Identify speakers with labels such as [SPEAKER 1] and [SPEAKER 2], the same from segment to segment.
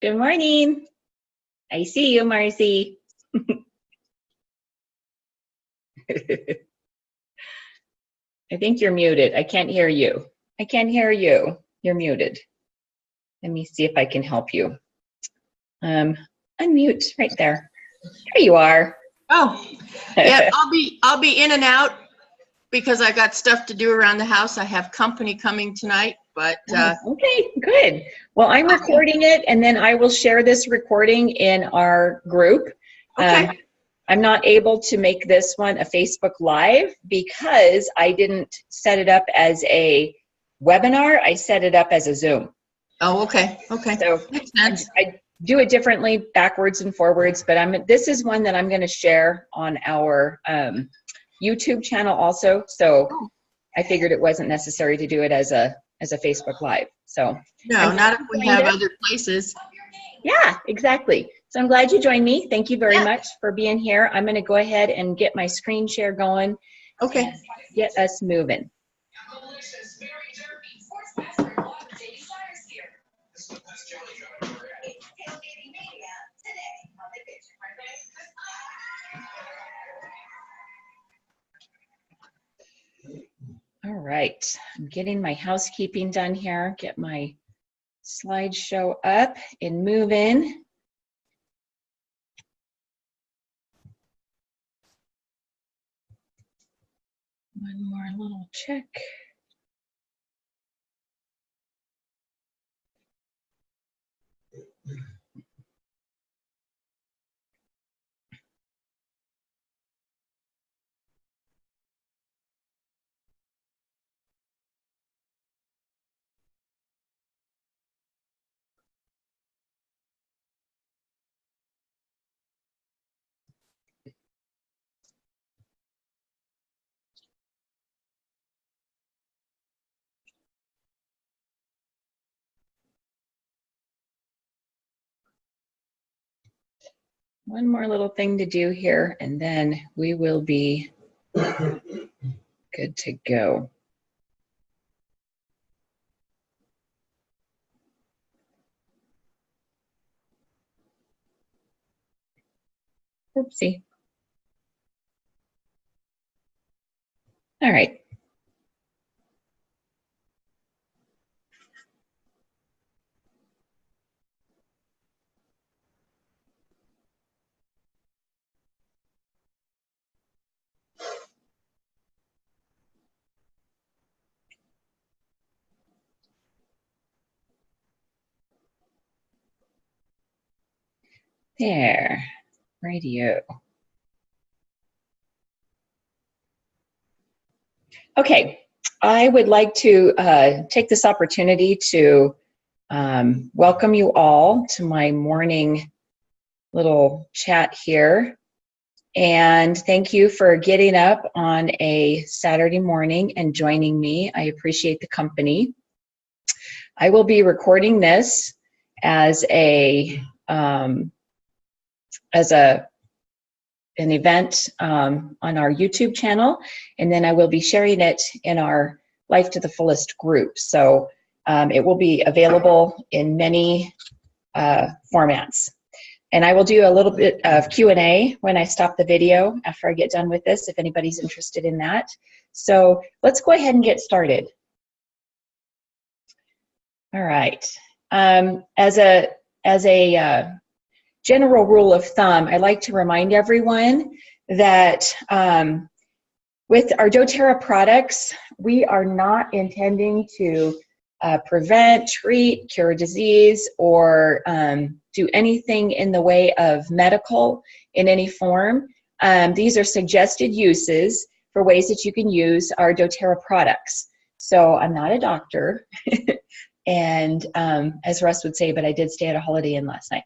[SPEAKER 1] Good morning. I see you, Marcy. I think you're muted. I can't hear you. I can't hear you. You're muted. Let me see if I can help you. Unmute right there. There you are.
[SPEAKER 2] Oh, yeah, I'll be in and out because I got stuff to do around the house. I have company coming tonight, but
[SPEAKER 1] okay, good. Well, I'm recording it, and then I will share this recording in our group.
[SPEAKER 2] Okay.
[SPEAKER 1] I'm not able to make this one a Facebook Live because I didn't set it up as a webinar. I set it up as a Zoom.
[SPEAKER 2] Oh, okay. Okay.
[SPEAKER 1] So
[SPEAKER 2] makes sense.
[SPEAKER 1] I do it differently, backwards and forwards, but this is one that I'm going to share on our YouTube channel also. So I figured it wasn't necessary to do it as a Facebook Live. So
[SPEAKER 2] no, not if we have other places.
[SPEAKER 1] Yeah, exactly. So I'm glad you joined me. Thank you very much for being here. I'm going to go ahead and get my screen share going.
[SPEAKER 2] Okay.
[SPEAKER 1] Get us moving. All right, I'm getting my housekeeping done here. Get my slideshow up and moving. One more little check. One more little thing to do here, and then we will be good to go. Oopsie. All right. There, radio. Okay, I would like to take this opportunity to welcome you all to my morning little chat here. And thank you for getting up on a Saturday morning and joining me. I appreciate the company. I will be recording this as an event on our YouTube channel, and then I will be sharing it in our Life to the Fullest group. So it will be available in many formats. And I will do a little bit of Q&A when I stop the video after I get done with this, if anybody's interested in that. So let's go ahead and get started. All right. As a general rule of thumb, I like to remind everyone that with our doTERRA products, we are not intending to prevent, treat, cure disease, or do anything in the way of medical in any form. These are suggested uses for ways that you can use our doTERRA products. So I'm not a doctor, and as Russ would say, but I did stay at a Holiday Inn last night.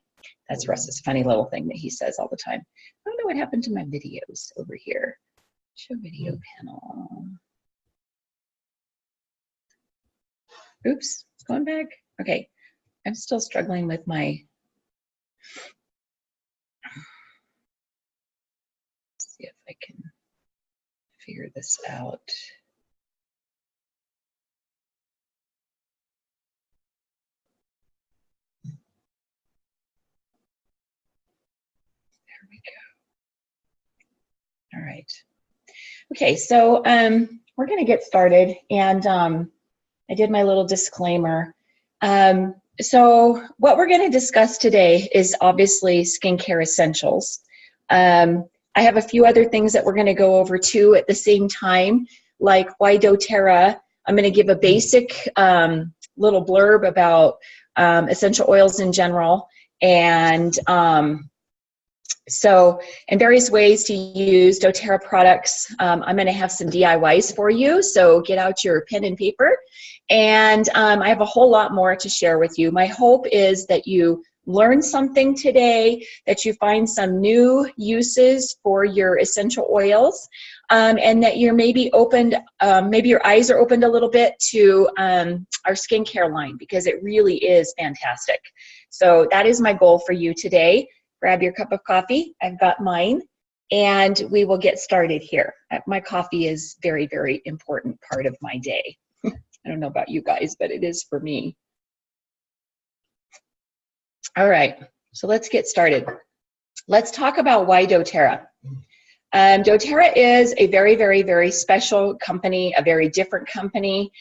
[SPEAKER 1] That's Russ's funny little thing that he says all the time. I don't know what happened to my videos over here. Show video panel. Oops, it's going back. Okay, I'm still struggling with my. Let's see if I can figure this out. All right. Okay, so we're going to get started, and I did my little disclaimer. So what we're going to discuss today is obviously skincare essentials. I have a few other things that we're going to go over too at the same time, like why doTERRA. I'm going to give a basic little blurb about essential oils in general, and and various ways to use doTERRA products. I'm going to have some DIYs for you, so get out your pen and paper. And I have a whole lot more to share with you. My hope is that you learn something today, that you find some new uses for your essential oils, and that you're maybe opened, maybe your eyes are opened a little bit to our skincare line, because it really is fantastic. So that is my goal for you today. Grab your cup of coffee. I've got mine, and we will get started here. My coffee is very, very important part of my day. I don't know about you guys, but it is for me. All right, so let's get started. Let's talk about why doTERRA. doTERRA is a very, very, very special company, a very different company.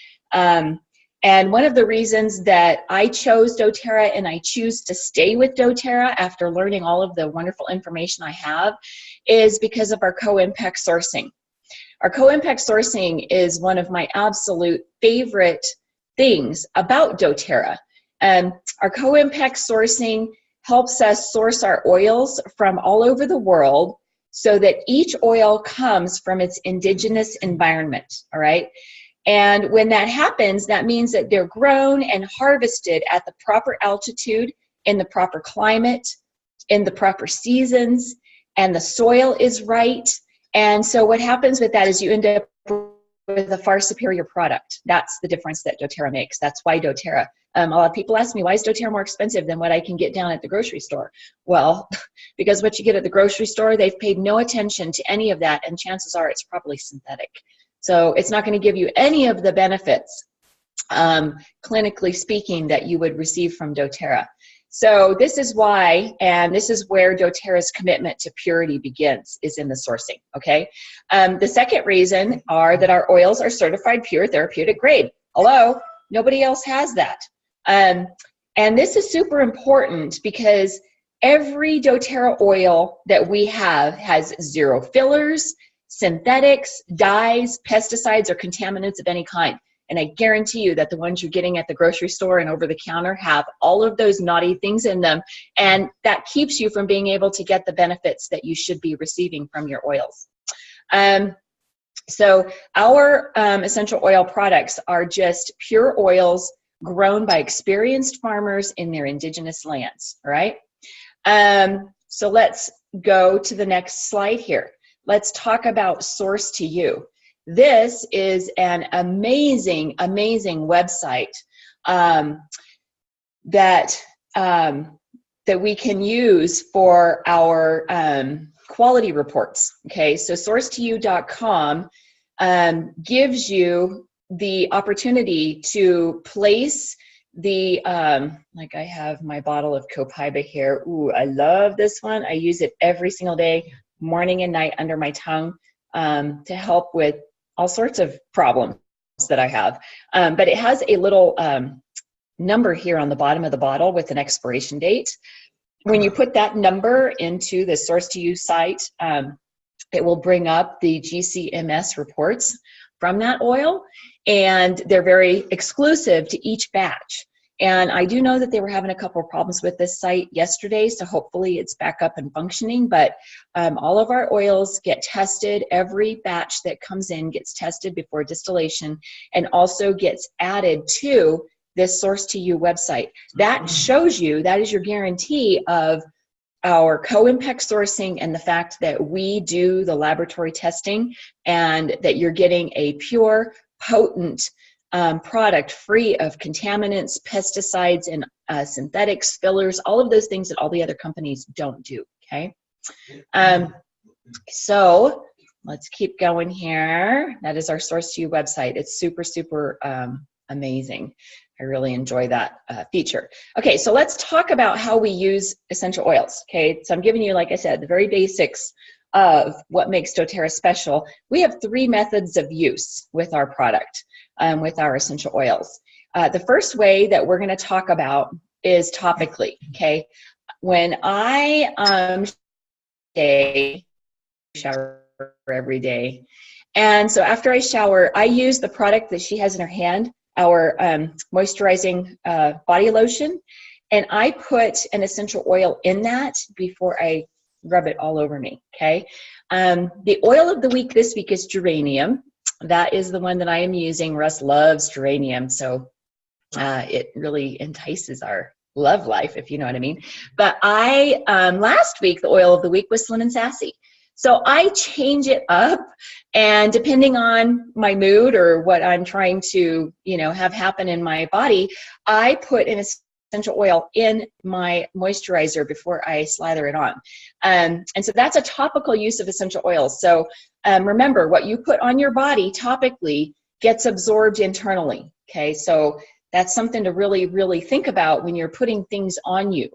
[SPEAKER 1] And one of the reasons that I chose doTERRA and I choose to stay with doTERRA after learning all of the wonderful information I have is because of our co-impact sourcing. Our co-impact sourcing is one of my absolute favorite things about doTERRA. Our co-impact sourcing helps us source our oils from all over the world so that each oil comes from its indigenous environment, all right? And when that happens, that means that they're grown and harvested at the proper altitude, in the proper climate, in the proper seasons, and the soil is right. And so what happens with that is you end up with a far superior product. That's the difference that doTERRA makes. That's why doTERRA. A lot of people ask me, why is doTERRA more expensive than what I can get down at the grocery store? Well, because what you get at the grocery store, they've paid no attention to any of that, and chances are it's probably synthetic. So it's not going to give you any of the benefits, clinically speaking, that you would receive from doTERRA. So this is why, and this is where doTERRA's commitment to purity begins, is in the sourcing, okay? The second reason are that our oils are certified pure therapeutic grade. Hello? Nobody else has that. And this is super important because every doTERRA oil that we have has 0 fillers, synthetics, dyes, pesticides, or contaminants of any kind. And I guarantee you that the ones you're getting at the grocery store and over the counter have all of those naughty things in them, and that keeps you from being able to get the benefits that you should be receiving from your oils. So our essential oil products are just pure oils grown by experienced farmers in their indigenous lands, all right? So let's go to the next slide here. Let's talk about Source to You. This is an amazing, amazing website that we can use for our quality reports. Okay, so sourcetoyou.com gives you the opportunity to place the, like I have my bottle of Copaiba here. Ooh, I love this one. I use it every single day, morning and night, under my tongue to help with all sorts of problems that I have. But it has a little number here on the bottom of the bottle with an expiration date. When you put that number into the Source to You site, it will bring up the GCMS reports from that oil, and they're very exclusive to each batch. And I do know that they were having a couple of problems with this site yesterday, so hopefully it's back up and functioning. But all of our oils get tested. Every batch that comes in gets tested before distillation and also gets added to this Source to You website. That shows you, that is your guarantee of our co-impact sourcing and the fact that we do the laboratory testing and that you're getting a pure, potent product free of contaminants, pesticides, and synthetics, fillers, all of those things that all the other companies don't do, okay? So let's keep going here. That is our Source to You website. It's super, super amazing. I really enjoy that feature. Okay, so let's talk about how we use essential oils, okay? So I'm giving you, like I said, the very basics of what makes doTERRA special, we have 3 methods of use with our product, with our essential oils. The first way that we're going to talk about is topically, okay? When I shower every day, and so after I shower, I use the product that she has in her hand, our moisturizing body lotion, and I put an essential oil in that before I rub it all over me, okay? The oil of the week this week is geranium. That is the one that I am using. Russ loves geranium, so it really entices our love life, if you know what I mean. But I, last week, the oil of the week was Slim and Sassy. So I change it up, and depending on my mood or what I'm trying to, have happen in my body, I put an essential oil in my moisturizer before I slather it on. And so that's a topical use of essential oils. So remember, what you put on your body topically gets absorbed internally, okay? So that's something to really, really think about when you're putting things on you.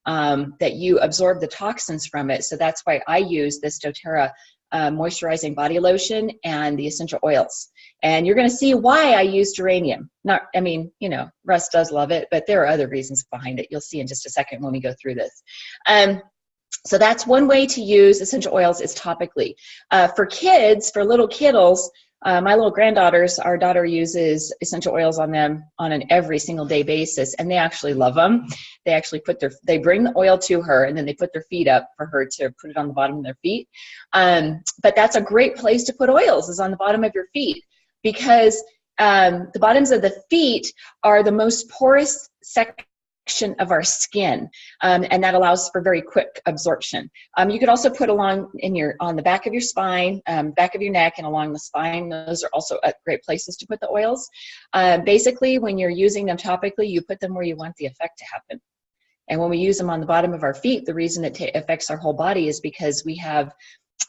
[SPEAKER 1] That you absorb the toxins from it. So that's why I use this doTERRA moisturizing body lotion and the essential oils. And you're going to see why I use geranium. Russ does love it, but there are other reasons behind it. You'll see in just a second when we go through this. So that's one way to use essential oils is topically. For kids, for little kiddles, my little granddaughters, our daughter uses essential oils on them on an every single day basis, and they actually love them. They actually they bring the oil to her, and then they put their feet up for her to put it on the bottom of their feet. But that's a great place to put oils, is on the bottom of your feet, because the bottoms of the feet are the most porous section of our skin, and that allows for very quick absorption. You could also put on the back of your spine, back of your neck, and along the spine. Those are also great places to put the oils. Basically, when you're using them topically, you put them where you want the effect to happen. And when we use them on the bottom of our feet, the reason it affects our whole body is because we have,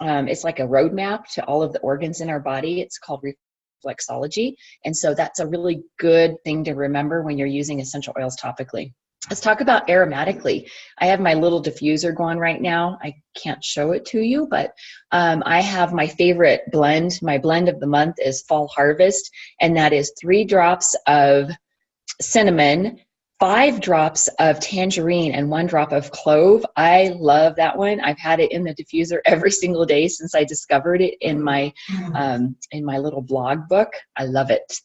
[SPEAKER 1] it's like a roadmap to all of the organs in our body. It's called reflexology. And so that's a really good thing to remember when you're using essential oils topically. Let's talk about aromatically. I have my little diffuser going right now. I can't show it to you, but I have my favorite blend. My blend of the month is Fall Harvest, and that is 3 drops of cinnamon, 5 drops of tangerine, and 1 drop of clove. I love that one. I've had it in the diffuser every single day since I discovered it in my little blog book. I love it.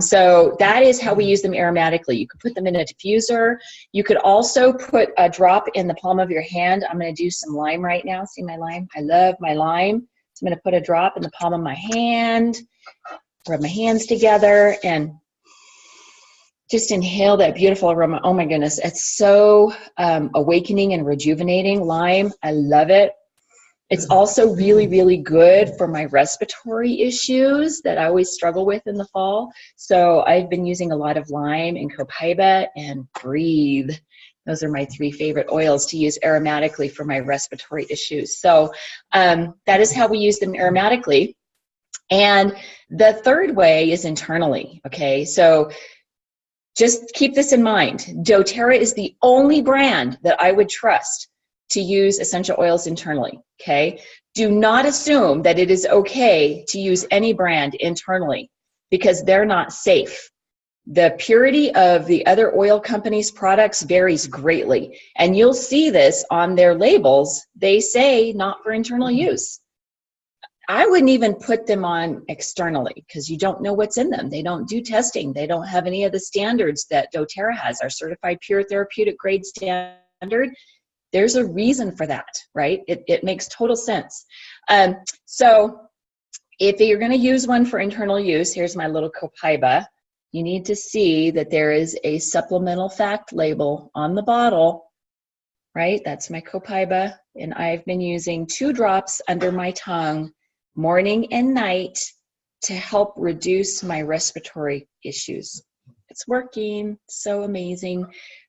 [SPEAKER 1] So that is how we use them aromatically. You could put them in a diffuser. You could also put a drop in the palm of your hand. I'm going to do some lime right now. See my lime? I love my lime. So I'm going to put a drop in the palm of my hand, rub my hands together, and just inhale that beautiful aroma. Oh my goodness, it's so awakening and rejuvenating. Lime, I love it. It's also really, really good for my respiratory issues that I always struggle with in the fall. So I've been using a lot of lime and copaiba and breathe. Those are my 3 favorite oils to use aromatically for my respiratory issues. So that is how we use them aromatically. And the third way is internally, okay? So just keep this in mind. doTERRA is the only brand that I would trust to use essential oils internally, okay? Do not assume that it is okay to use any brand internally, because they're not safe. The purity of the other oil companies' products varies greatly, and you'll see this on their labels. They say not for internal use. I wouldn't even put them on externally, because you don't know what's in them. They don't do testing. They don't have any of the standards that doTERRA has, our certified pure therapeutic grade standard. There's a reason for that, right? It makes total sense. So if you're going to use one for internal use, here's my little copaiba. You need to see that there is a supplemental fact label on the bottle, right? That's my copaiba, and I've been using 2 drops under my tongue morning and night to help reduce my respiratory issues. It's working. So amazing.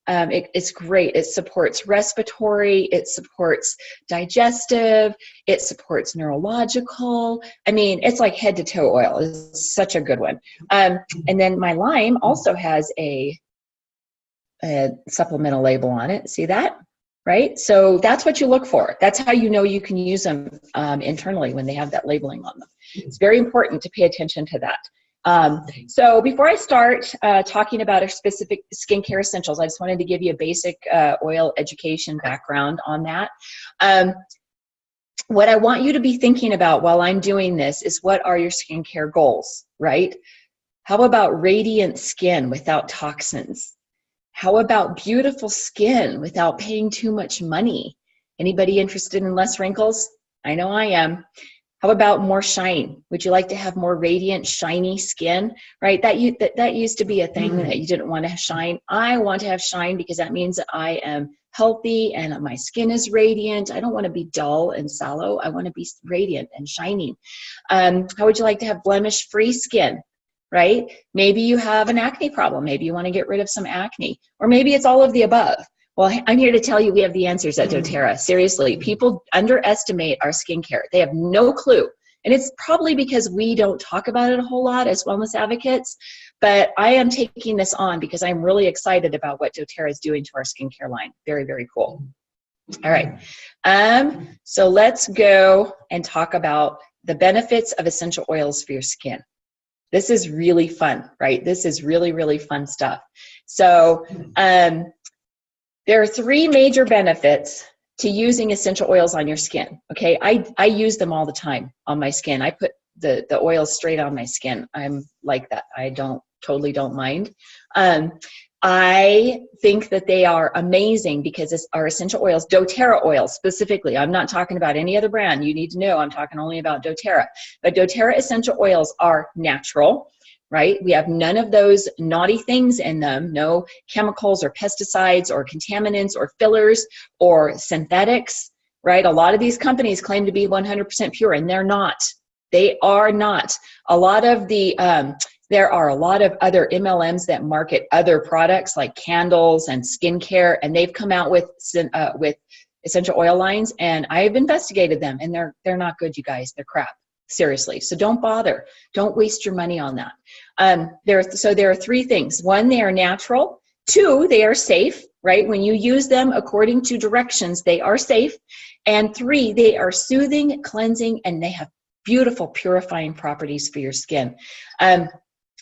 [SPEAKER 1] It's great. It supports respiratory, it supports digestive, it supports neurological. I mean, it's like head to toe oil. It's such a good one. And then my lime also has a supplemental label on it. See that? right? So that's what you look for. That's how you know you can use them internally when they have that labeling on them. It's very important to pay attention to that. So before I start talking about our specific skincare essentials, I just wanted to give you a basic oil education background on that. What I want you to be thinking about while I'm doing this is, what are your skincare goals, right? How about radiant skin without toxins? How about beautiful skin without paying too much money? Anybody interested in less wrinkles? I know I am. How about more shine? Would you like to have more radiant, shiny skin, right? That used to be a thing that you didn't want to shine. I want to have shine because that means that I am healthy and my skin is radiant. I don't want to be dull and sallow. I want to be radiant and shining. How would you like to have blemish-free skin, right? Maybe you have an acne problem. Maybe you want to get rid of some acne. Or maybe it's all of the above. Well, I'm here to tell you we have the answers at doTERRA. Seriously, people underestimate our skincare. They have no clue. And it's probably because we don't talk about it a whole lot as wellness advocates. But I am taking this on because I'm really excited about what doTERRA is doing to our skincare line. Very, very cool. All right. So let's go and talk about the benefits of essential oils for your skin. This is really fun, right? This is really, really fun stuff. So, there are 3 major benefits to using essential oils on your skin, okay? I use them all the time on my skin. I put the oils straight on my skin. I'm like that. I totally don't mind. I think that they are amazing because our essential oils, doTERRA oils specifically, I'm not talking about any other brand. You need to know I'm talking only about doTERRA. But doTERRA essential oils are natural, right? We have none of those naughty things in them, no chemicals or pesticides or contaminants or fillers or synthetics, right? A lot of these companies claim to be 100% pure, and they're not. They are not. There are a lot of other MLMs that market other products like candles and skincare, and they've come out with essential oil lines, and I've investigated them, and they're not good, you guys. They're crap. Seriously. So don't bother. Don't waste your money on that. There are 3 things. 1, they are natural. 2, they are safe, right? When you use them according to directions, they are safe. And 3, they are soothing, cleansing, and they have beautiful purifying properties for your skin.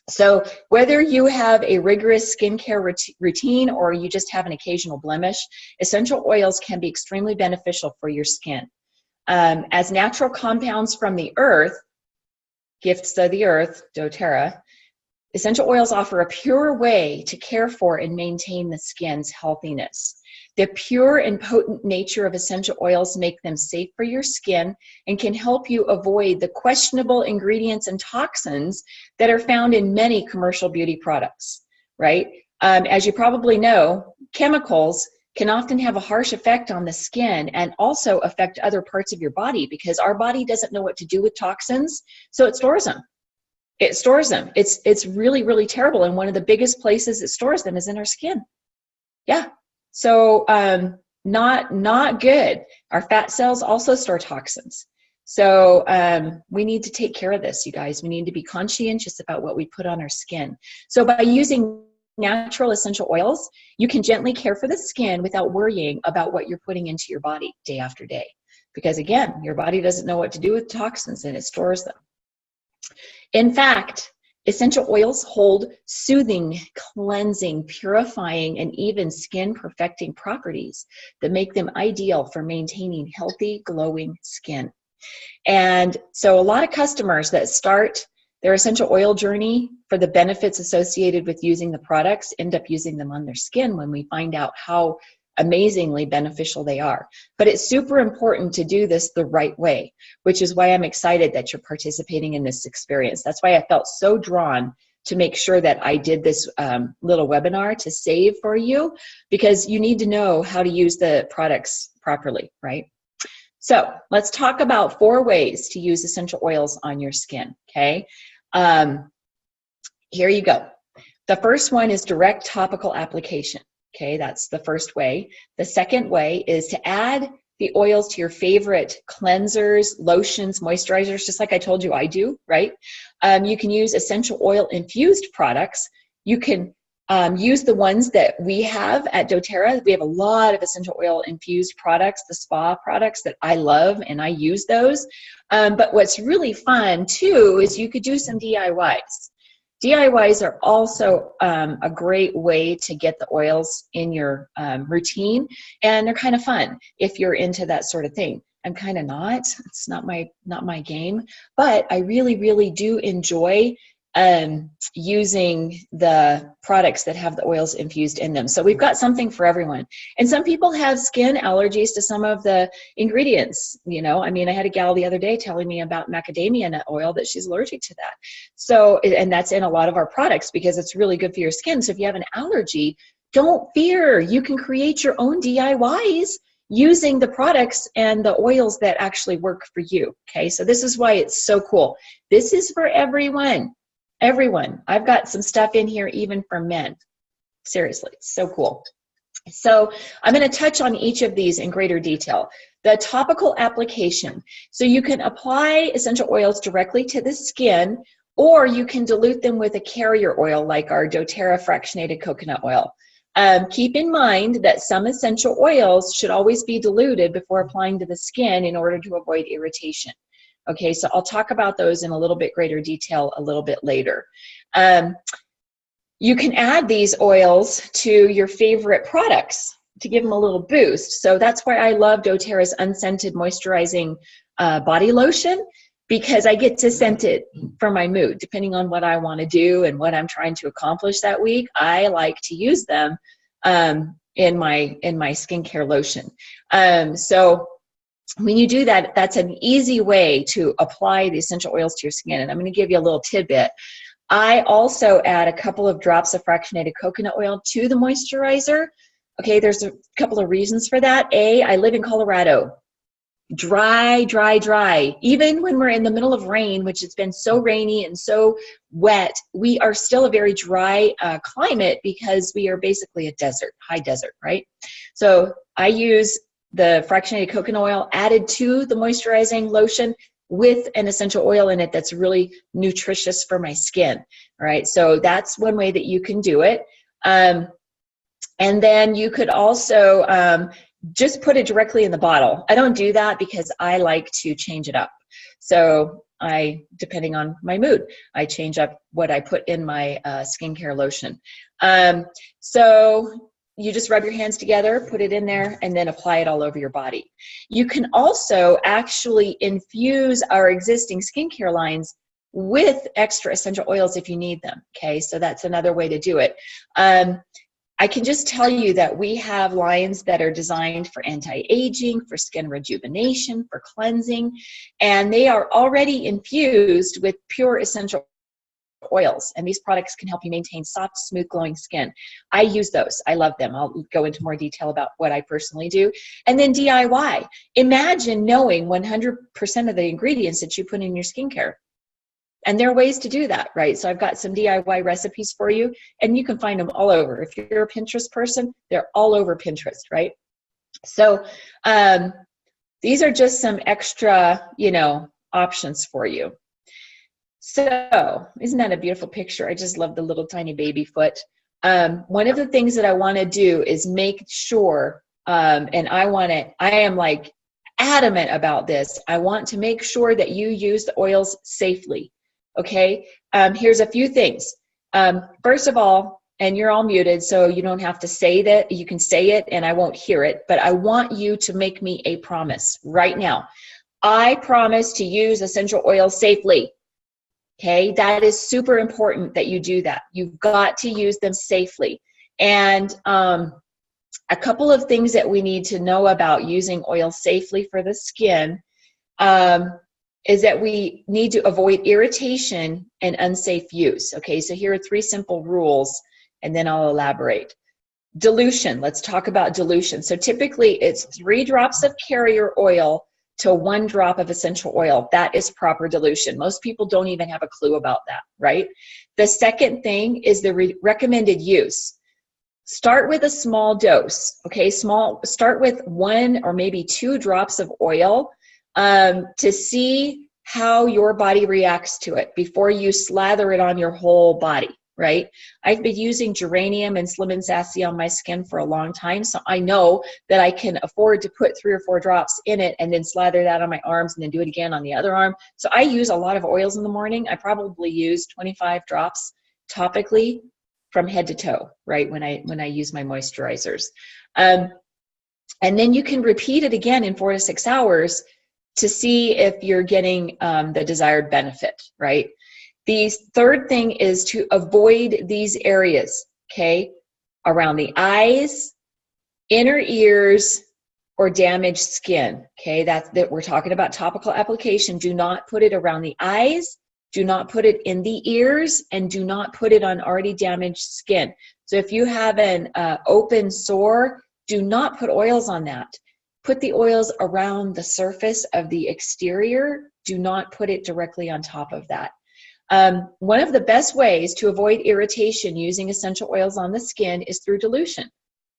[SPEAKER 1] So whether you have a rigorous skincare routine or you just have an occasional blemish, essential oils can be extremely beneficial for your skin. As natural compounds from the earth, gifts of the earth, doTERRA, essential oils offer a pure way to care for and maintain the skin's healthiness. The pure and potent nature of essential oils make them safe for your skin and can help you avoid the questionable ingredients and toxins that are found in many commercial beauty products, right? As you probably know, chemicals can often have a harsh effect on the skin and also affect other parts of your body because our body doesn't know what to do with toxins, so it stores them. It stores them. It's really, really terrible, and one of the biggest places it stores them is in our skin. Yeah, so not good. Our fat cells also store toxins. So we need to take care of this, you guys. We need to be conscientious about what we put on our skin. So by using natural essential oils, you can gently care for the skin without worrying about what you're putting into your body day after day. Because again, your body doesn't know what to do with toxins and it stores them. In fact, essential oils hold soothing, cleansing, purifying, and even skin perfecting properties that make them ideal for maintaining healthy, glowing skin. And so a lot of customers that start their essential oil journey for the benefits associated with using the products end up using them on their skin when we find out how amazingly beneficial they are. But it's super important to do this the right way, which is why I'm excited that you're participating in this experience. That's why I felt so drawn to make sure that I did this little webinar to save for you, because you need to know how to use the products properly, right? So let's talk about 4 ways to use essential oils on your skin, okay? Here you go. The first one is direct topical application, okay? That's the first way. The second way is to add the oils to your favorite cleansers, lotions, moisturizers, just like I told you I do, right? You can use essential oil infused products. You can use the ones that we have at doTERRA. We have a lot of essential oil infused products, the spa products that I love, and I use those. But what's really fun too is you could do some DIYs. DIYs are also a great way to get the oils in your routine, and they're kind of fun if you're into that sort of thing. I'm kind of not. It's not my game, but I really do enjoy using the products that have the oils infused in them. So we've got something for everyone. And some people have skin allergies to some of the ingredients. You know, I mean, I had a gal the other day telling me about macadamia nut oil, that she's allergic to that. So, and that's in a lot of our products because it's really good for your skin. So if you have an allergy, don't fear. You can create your own DIYs using the products and the oils that actually work for you. Okay, so this is why it's so cool. This is for everyone. Everyone. I've got some stuff in here even for men. Seriously, it's so cool. So I'm going to touch on each of these in greater detail. The topical application. So you can apply essential oils directly to the skin, or you can dilute them with a carrier oil like our doTERRA fractionated coconut oil. Keep in mind that some essential oils should always be diluted before applying to the skin in order to avoid irritation. Okay, so I'll talk about those in a little bit greater detail a little bit later. You can add these oils to your favorite products to give them a little boost. So that's why I love doTERRA's unscented moisturizing body lotion, because I get to scent it for my mood. Depending on what I want to do and what I'm trying to accomplish that week, I like to use them in my skincare lotion. So when you do that, that's an easy way to apply the essential oils to your skin. And I'm going to give you a little tidbit. I also add a couple of drops of fractionated coconut oil to the moisturizer. Okay, there's a couple of reasons for that. A, I live in Colorado. Dry. Even when we're in the middle of rain, which has been so rainy and so wet, we are still a very dry climate because we are basically a desert, high desert, right? So I use the fractionated coconut oil added to the moisturizing lotion with an essential oil in it that's really nutritious for my skin. All right, so that's one way that you can do it. And then you could also just put it directly in the bottle. I don't do that because I like to change it up. So depending on my mood, I change up what I put in my skincare lotion. So you just rub your hands together, put it in there, and then apply it all over your body. You can also actually infuse our existing skincare lines with extra essential oils if you need them. Okay, so that's another way to do it. I can just tell you that we have lines that are designed for anti-aging, for skin rejuvenation, for cleansing, and they are already infused with pure essential oils, and these products can help you maintain soft, smooth, glowing skin. I use those. I love them. I'll go into more detail about what I personally do. And then DIY. Imagine knowing 100% of the ingredients that you put in your skincare. And there are ways to do that, right? So I've got some DIY recipes for you, and you can find them all over. If you're a Pinterest person, they're all over Pinterest, right? So these are just some extra, options for you. So isn't that a beautiful picture? I just love the little tiny baby foot. One of the things that I want to do is make sure, and I am like adamant about this, I want to make sure that you use the oils safely. Okay, here's a few things. First of all, and you're all muted, so you don't have to say that. You can say it and I won't hear it, but I want you to make me a promise right now. I promise to use essential oils safely. Okay, that is super important that you do that. You've got to use them safely. And a couple of things that we need to know about using oil safely for the skin is that we need to avoid irritation and unsafe use. Okay, so here are 3 simple rules, and then I'll elaborate. Dilution, let's talk about dilution. So typically it's 3 drops of carrier oil to 1 drop of essential oil. That is proper dilution. Most people don't even have a clue about that, right? The second thing is the recommended use. Start with a small dose, okay? Start with 1 or maybe 2 drops of oil to see how your body reacts to it before you slather it on your whole body, right? I've been using geranium and slim and sassy on my skin for a long time, so I know that I can afford to put 3 or 4 drops in it and then slather that on my arms and then do it again on the other arm. So I use a lot of oils in the morning. I probably use 25 drops topically from head to toe, right, when I use my moisturizers. And then you can repeat it again in 4 to 6 hours to see if you're getting the desired benefit, right? The third thing is to avoid these areas, okay? Around the eyes, inner ears, or damaged skin, okay? That we're talking about topical application. Do not put it around the eyes, do not put it in the ears, and do not put it on already damaged skin. So if you have an open sore, do not put oils on that. Put the oils around the surface of the exterior. Do not put it directly on top of that. One of the best ways to avoid irritation using essential oils on the skin is through dilution.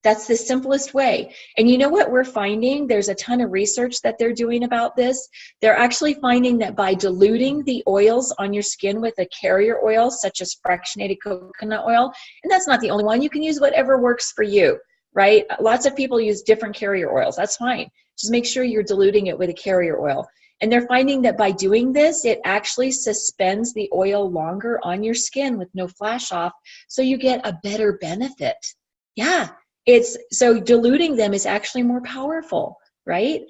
[SPEAKER 1] That's the simplest way. And you know what we're finding? There's a ton of research that they're doing about this. They're actually finding that by diluting the oils on your skin with a carrier oil, such as fractionated coconut oil, and that's not the only one, you can use whatever works for you, right? Lots of people use different carrier oils. That's fine. Just make sure you're diluting it with a carrier oil. And they're finding that by doing this, it actually suspends the oil longer on your skin with no flash off, so you get a better benefit. Yeah, so diluting them is actually more powerful, right?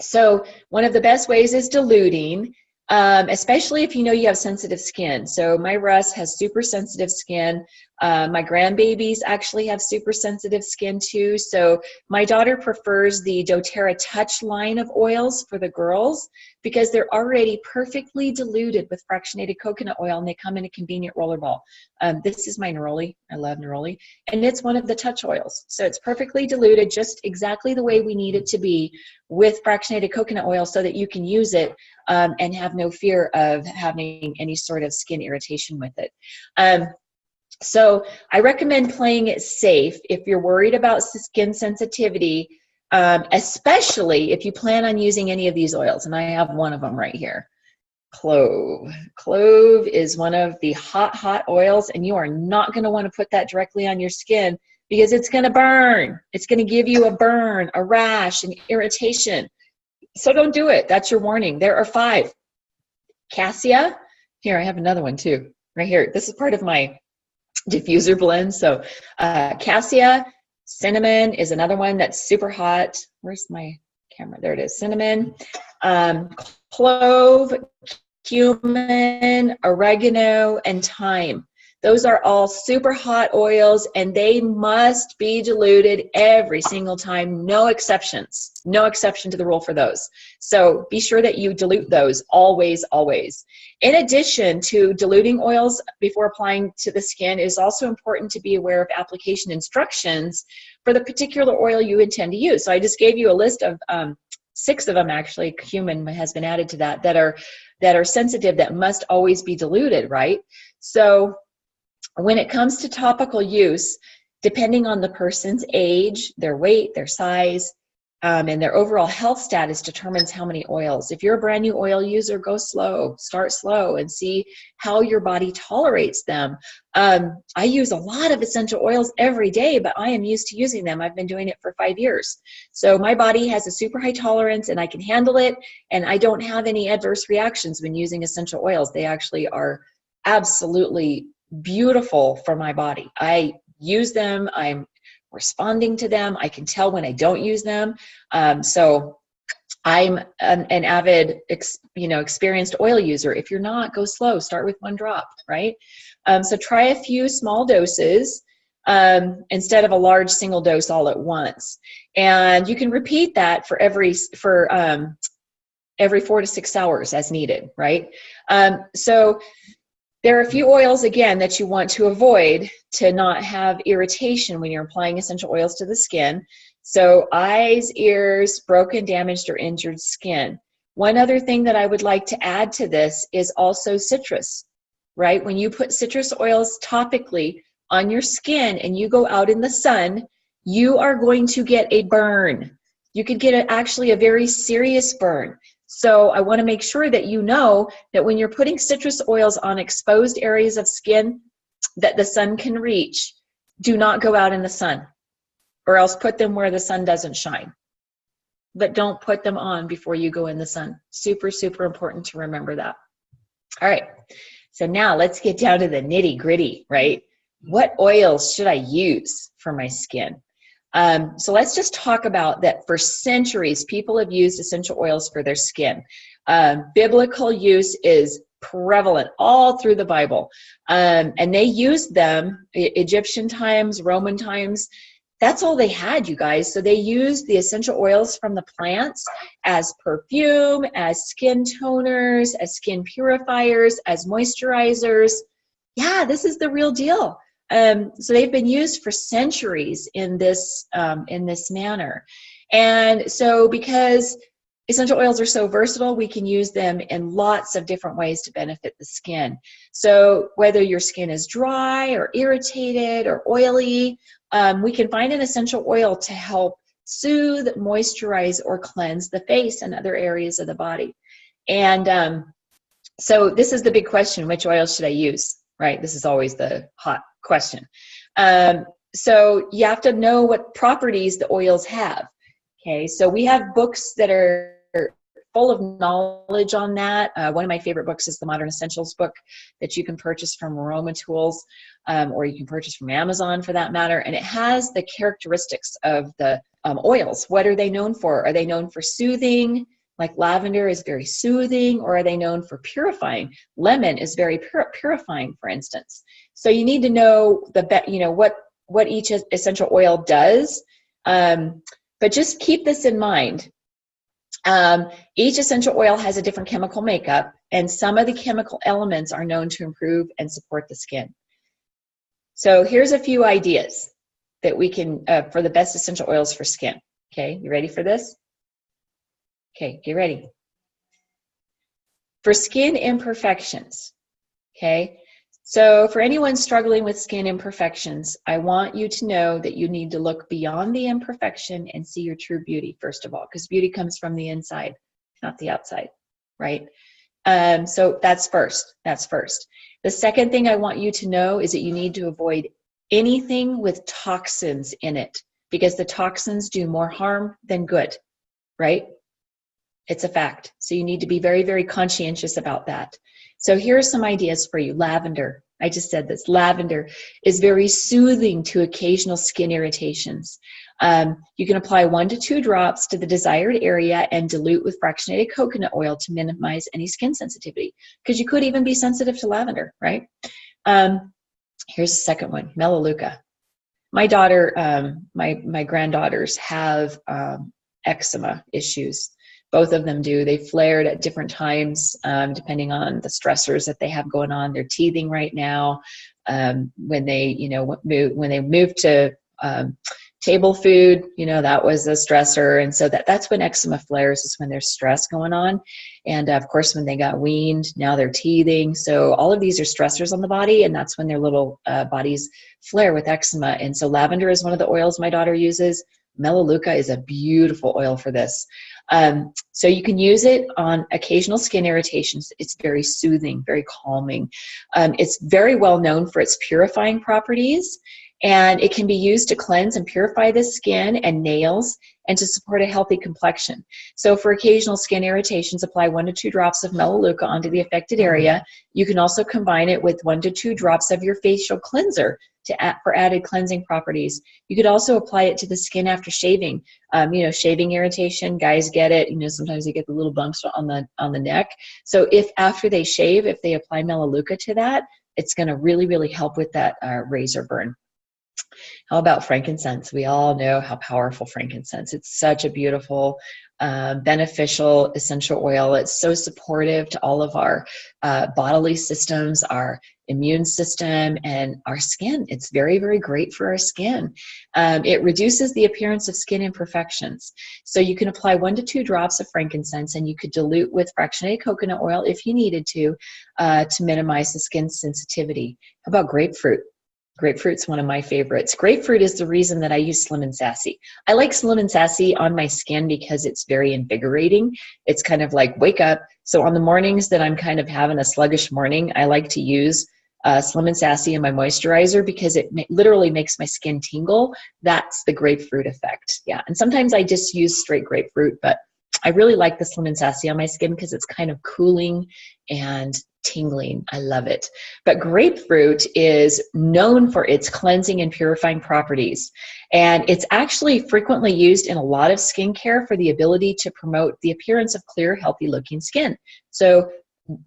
[SPEAKER 1] So one of the best ways is diluting, especially if you know you have sensitive skin. So my Russ has super sensitive skin. My grandbabies actually have super sensitive skin too. So my daughter prefers the doTERRA Touch line of oils for the girls because they're already perfectly diluted with fractionated coconut oil, and they come in a convenient roller ball. This is my Neroli. I love Neroli. And it's one of the touch oils. So it's perfectly diluted just exactly the way we need it to be with fractionated coconut oil so that you can use it and have no fear of having any sort of skin irritation with it. So I recommend playing it safe if you're worried about skin sensitivity, especially if you plan on using any of these oils. And I have one of them right here, clove. Clove is one of the hot oils, and you are not going to want to put that directly on your skin because it's going to burn. It's going to give you a burn, a rash, an irritation. So don't do it. That's your warning. There are 5. Cassia. Here, I have another one too, right here. This is part of my diffuser blend. So cassia, cinnamon is another one that's super hot. Where's my camera? There it is. Cinnamon, clove, cumin, oregano, and thyme. Those are all super hot oils, and they must be diluted every single time. No exceptions. No exception to the rule for those. So be sure that you dilute those always, always. In addition to diluting oils before applying to the skin, it is also important to be aware of application instructions for the particular oil you intend to use. So I just gave you a list of 6 of them, actually. Cumin has been added to that are sensitive, that must always be diluted, right? So when it comes to topical use, depending on the person's age, their weight, their size, and their overall health status determines how many oils. If you're a brand new oil user, go slow, start slow, and see how your body tolerates them. I use a lot of essential oils every day, but I am used to using them. I've been doing it for 5 years. So my body has a super high tolerance, and I can handle it, and I don't have any adverse reactions when using essential oils. They actually are absolutely beautiful for my body. I use them. I'm responding to them. I can tell when I don't use them. So I'm an avid, experienced oil user. If you're not, go slow. Start with 1 drop, right? So try a few small doses instead of a large single dose all at once. And you can repeat that for every 4 to 6 hours as needed, right? So there are a few oils, again, that you want to avoid to not have irritation when you're applying essential oils to the skin. So eyes, ears, broken, damaged, or injured skin. One other thing that I would like to add to this is also citrus, right? When you put citrus oils topically on your skin and you go out in the sun, you are going to get a burn. You could get actually a very serious burn. So I want to make sure that you know that when you're putting citrus oils on exposed areas of skin that the sun can reach, do not go out in the sun, or else put them where the sun doesn't shine. But don't put them on before you go in the sun. Super, super important to remember that. All right, so now let's get down to the nitty gritty, right? What oils should I use for my skin? So let's just talk about that. For centuries, people have used essential oils for their skin. Biblical use is prevalent all through the Bible. And they used them, Egyptian times, Roman times. That's all they had, you guys. So they used the essential oils from the plants as perfume, as skin toners, as skin purifiers, as moisturizers. Yeah, this is the real deal. So they've been used for centuries in this manner. And so because essential oils are so versatile, we can use them in lots of different ways to benefit the skin. So whether your skin is dry or irritated or oily, we can find an essential oil to help soothe, moisturize, or cleanse the face and other areas of the body. And so this is the big question: which oil should I use? Right? This is always the hot question. So you have to know what properties the oils have. Okay, so we have books that are full of knowledge on that. One of my favorite books is the Modern Essentials book that you can purchase from Aroma Tools, or you can purchase from Amazon for that matter. And it has the characteristics of the oils. What are they known for? Are they known for soothing? Like lavender is very soothing, or are they known for purifying? Lemon is very purifying, for instance. So you need to know what each essential oil does. But just keep this in mind. Each essential oil has a different chemical makeup, and some of the chemical elements are known to improve and support the skin. So here's a few ideas that we can, for the best essential oils for skin. Okay, you ready for this? Okay, get ready. For skin imperfections, okay? So for anyone struggling with skin imperfections, I want you to know that you need to look beyond the imperfection and see your true beauty, first of all, because beauty comes from the inside, not the outside, right? So that's first. That's first. The second thing I want you to know is that you need to avoid anything with toxins in it, because the toxins do more harm than good, right? It's a fact. So you need to be very, very conscientious about that. So here are some ideas for you. Lavender. I just said this. Lavender is very soothing to occasional skin irritations. You can apply 1 to 2 drops to the desired area and dilute with fractionated coconut oil to minimize any skin sensitivity, because you could even be sensitive to lavender, right? Here's the second one, Melaleuca. My daughter, my granddaughters have eczema issues. Both of them do. They flared at different times, depending on the stressors that they have going on. They're teething right now. When they moved to table food, that was a stressor. And so that's when eczema flares, is when there's stress going on. And of course, when they got weaned, now they're teething. So all of these are stressors on the body, and that's when their little bodies flare with eczema. And so lavender is one of the oils my daughter uses. Melaleuca is a beautiful oil for this. So you can use it on occasional skin irritations. It's very soothing, very calming. It's very well known for its purifying properties, and it can be used to cleanse and purify the skin and nails and to support a healthy complexion. So for occasional skin irritations, apply 1 to 2 drops of Melaleuca onto the affected area. You can also combine it with 1 to 2 drops of your facial cleanser for added cleansing properties. You could also apply it to the skin after shaving. Shaving irritation, guys get it. Sometimes they get the little bumps on the neck. So if after they shave, if they apply Melaleuca to that, it's going to really, really help with that razor burn. How about frankincense? We all know how powerful frankincense. It's such a beautiful, beneficial essential oil. It's so supportive to all of our bodily systems, our immune system, and our skin. It's very, very great for our skin. It reduces the appearance of skin imperfections. So you can apply 1 to 2 drops of frankincense, and you could dilute with fractionated coconut oil if you needed to minimize the skin sensitivity. How about grapefruit? Grapefruit's one of my favorites. Grapefruit is the reason that I use Slim and Sassy. I like Slim and Sassy on my skin because it's very invigorating. It's kind of like wake up. So on the mornings that I'm kind of having a sluggish morning, I like to use Slim and Sassy in my moisturizer because it literally makes my skin tingle. That's the grapefruit effect. Yeah, and sometimes I just use straight grapefruit, but I really like the Slim and Sassy on my skin because it's kind of cooling and tingling. I love it. But grapefruit is known for its cleansing and purifying properties. And it's actually frequently used in a lot of skincare for the ability to promote the appearance of clear, healthy looking skin. So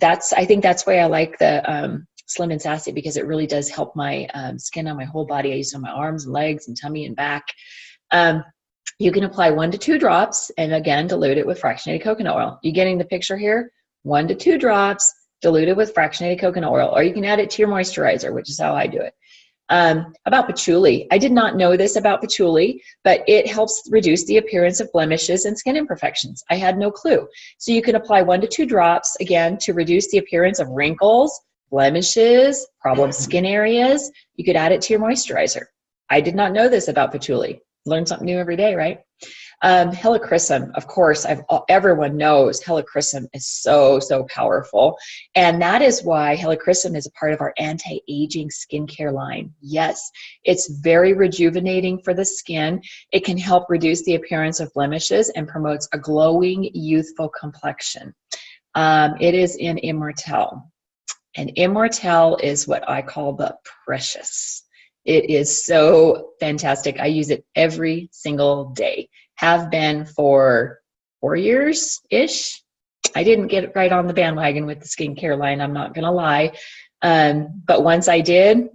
[SPEAKER 1] I think that's why I like the Slim and Sassy, because it really does help my skin on my whole body. I use it on my arms and legs and tummy and back. You can apply 1 to 2 drops and again, dilute it with fractionated coconut oil. You getting the picture here? 1 to 2 drops diluted with fractionated coconut oil, or you can add it to your moisturizer, which is how I do it. About patchouli. I did not know this about patchouli, but it helps reduce the appearance of blemishes and skin imperfections. I had no clue. So you can apply 1 to 2 drops, again, to reduce the appearance of wrinkles, blemishes, problem skin areas. You could add it to your moisturizer. I did not know this about patchouli. Learn something new every day, right? Helichrysum, of course, everyone knows helichrysum is so powerful. And that is why helichrysum is a part of our anti-aging skincare line. Yes, it's very rejuvenating for the skin. It can help reduce the appearance of blemishes and promotes a glowing, youthful complexion. It is in Immortelle. And Immortelle is what I call the precious. It is so fantastic. I use it every single day. Have been for 4 years-ish. I didn't get right on the bandwagon with the skincare line, I'm not going to lie. But once I did,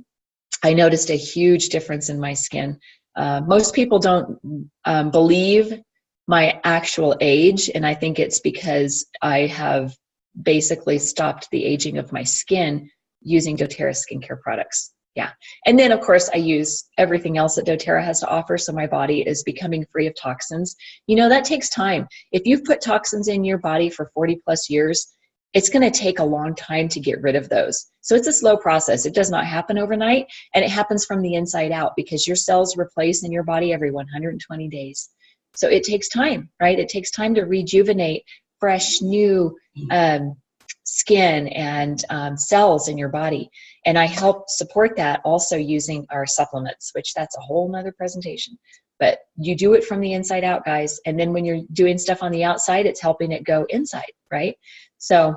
[SPEAKER 1] I noticed a huge difference in my skin. Most people don't believe my actual age, and I think it's because I have basically stopped the aging of my skin using doTERRA skincare products. Yeah. And then, of course, I use everything else that doTERRA has to offer, so my body is becoming free of toxins. You know, that takes time. If you've put toxins in your body for 40 plus years, it's going to take a long time to get rid of those. So it's a slow process. It does not happen overnight, and it happens from the inside out because your cells replace in your body every 120 days. So it takes time, right? It takes time to rejuvenate fresh, new skin and cells in your body. And I help support that also using our supplements, which that's a whole nother presentation. But you do it from the inside out, guys. And then when you're doing stuff on the outside, it's helping it go inside, right? So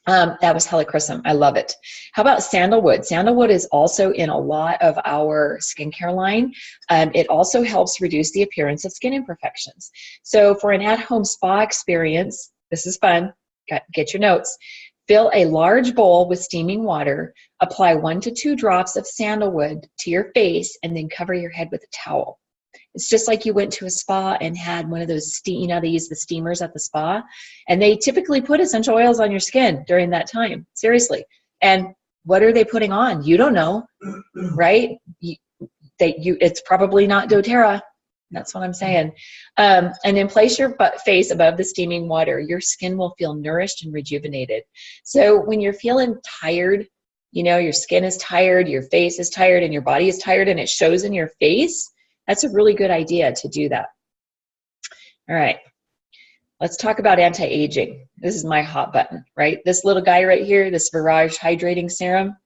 [SPEAKER 1] that was helichrysum. I love it. How about sandalwood? Sandalwood is also in a lot of our skincare line. It also helps reduce the appearance of skin imperfections. So for an at-home spa experience, this is fun. Get your notes. Fill a large bowl with steaming water, apply 1 to 2 drops of sandalwood to your face, and then cover your head with a towel. It's just like you went to a spa and had one of those, you know, they use the steamers at the spa, and they typically put essential oils on your skin during that time. Seriously. And what are they putting on? You don't know, right? It's probably not doTERRA. That's what I'm saying. And then place your face above the steaming water. Your skin will feel nourished and rejuvenated. So when you're feeling tired, you know, your skin is tired, your face is tired, and your body is tired, and it shows in your face, that's a really good idea to do that. All right. Let's talk about anti-aging. This is my hot button, right? This little guy right here, this Virage Hydrating Serum,